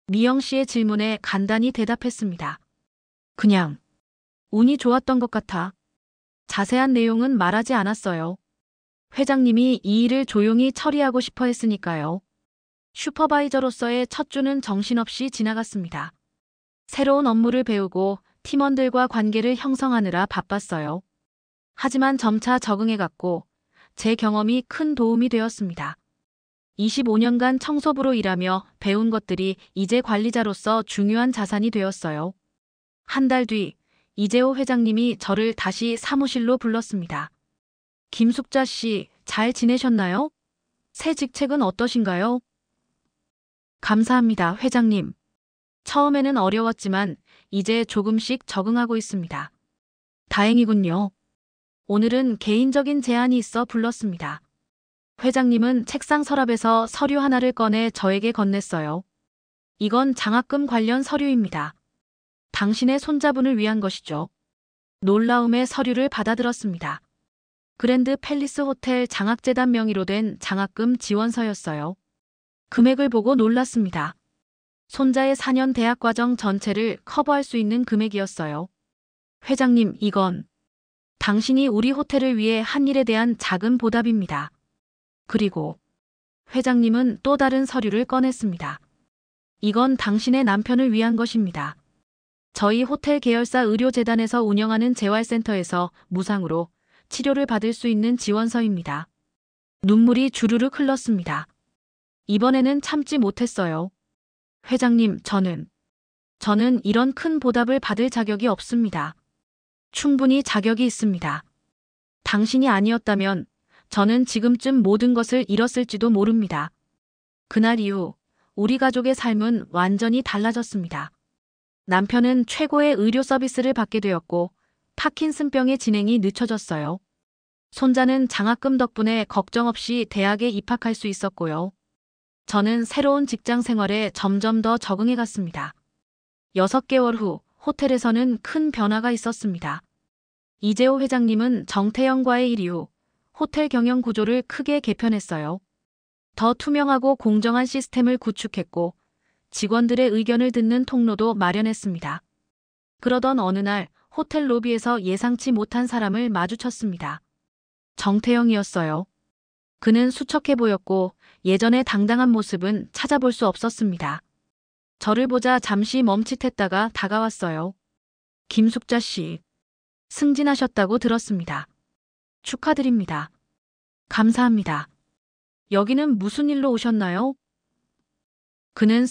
미영 씨의 질문에 간단히 대답했습니다. 그냥 운이 좋았던 것 같아. 자세한 내용은 말하지 않았어요. 회장님이 이 일을 조용히 처리하고 싶어 했으니까요. 슈퍼바이저로서의 첫 주는 정신없이 지나갔습니다. 새로운 업무를 배우고 팀원들과 관계를 형성하느라 바빴어요. 하지만 점차 적응해갔고 제 경험이 큰 도움이 되었습니다. 25년간 청소부로 일하며 배운 것들이 이제 관리자로서 중요한 자산이 되었어요. 한 달 뒤 이재호 회장님이 저를 다시 사무실로 불렀습니다. 김숙자 씨, 잘 지내셨나요? 새 직책은 어떠신가요? 감사합니다, 회장님. 처음에는 어려웠지만 이제 조금씩 적응하고 있습니다. 다행이군요. 오늘은 개인적인 제안이 있어 불렀습니다. 회장님은 책상 서랍에서 서류 하나를 꺼내 저에게 건넸어요. 이건 장학금 관련 서류입니다. 당신의 손자분을 위한 것이죠. 놀라움에 서류를 받아들었습니다. 그랜드 팰리스 호텔 장학재단 명의로 된 장학금 지원서였어요. 금액을 보고 놀랐습니다. 손자의 4년 대학 과정 전체를 커버할 수 있는 금액이었어요. 회장님, 이건 당신이 우리 호텔을 위해 한 일에 대한 작은 보답입니다. 그리고 회장님은 또 다른 서류를 꺼냈습니다. 이건 당신의 남편을 위한 것입니다. 저희 호텔 계열사 의료재단에서 운영하는 재활센터에서 무상으로 치료를 받을 수 있는 지원서입니다. 눈물이 주르륵 흘렀습니다. 이번에는 참지 못했어요. 회장님, 저는 이런 큰 보답을 받을 자격이 없습니다. 충분히 자격이 있습니다. 당신이 아니었다면 저는 지금쯤 모든 것을 잃었을지도 모릅니다. 그날 이후 우리 가족의 삶은 완전히 달라졌습니다. 남편은 최고의 의료 서비스를 받게 되었고 파킨슨병의 진행이 늦춰졌어요. 손자는 장학금 덕분에 걱정 없이 대학에 입학할 수 있었고요. 저는 새로운 직장 생활에 점점 더 적응해 갔습니다. 6개월 후 호텔에서는 큰 변화가 있었습니다. 이재호 회장님은 정태영과의 일 이후 호텔 경영 구조를 크게 개편했어요. 더 투명하고 공정한 시스템을 구축했고 직원들의 의견을 듣는 통로도 마련했습니다. 그러던 어느 날 호텔 로비에서 예상치 못한 사람을 마주쳤습니다. 정태영이었어요. 그는 수척해 보였고 예전의 당당한 모습은 찾아볼 수 없었습니다. 저를 보자 잠시 멈칫했다가 다가왔어요. 김숙자 씨, 승진하셨다고 들었습니다. 축하드립니다. 감사합니다. 여기는 무슨 일로 오셨나요? 그는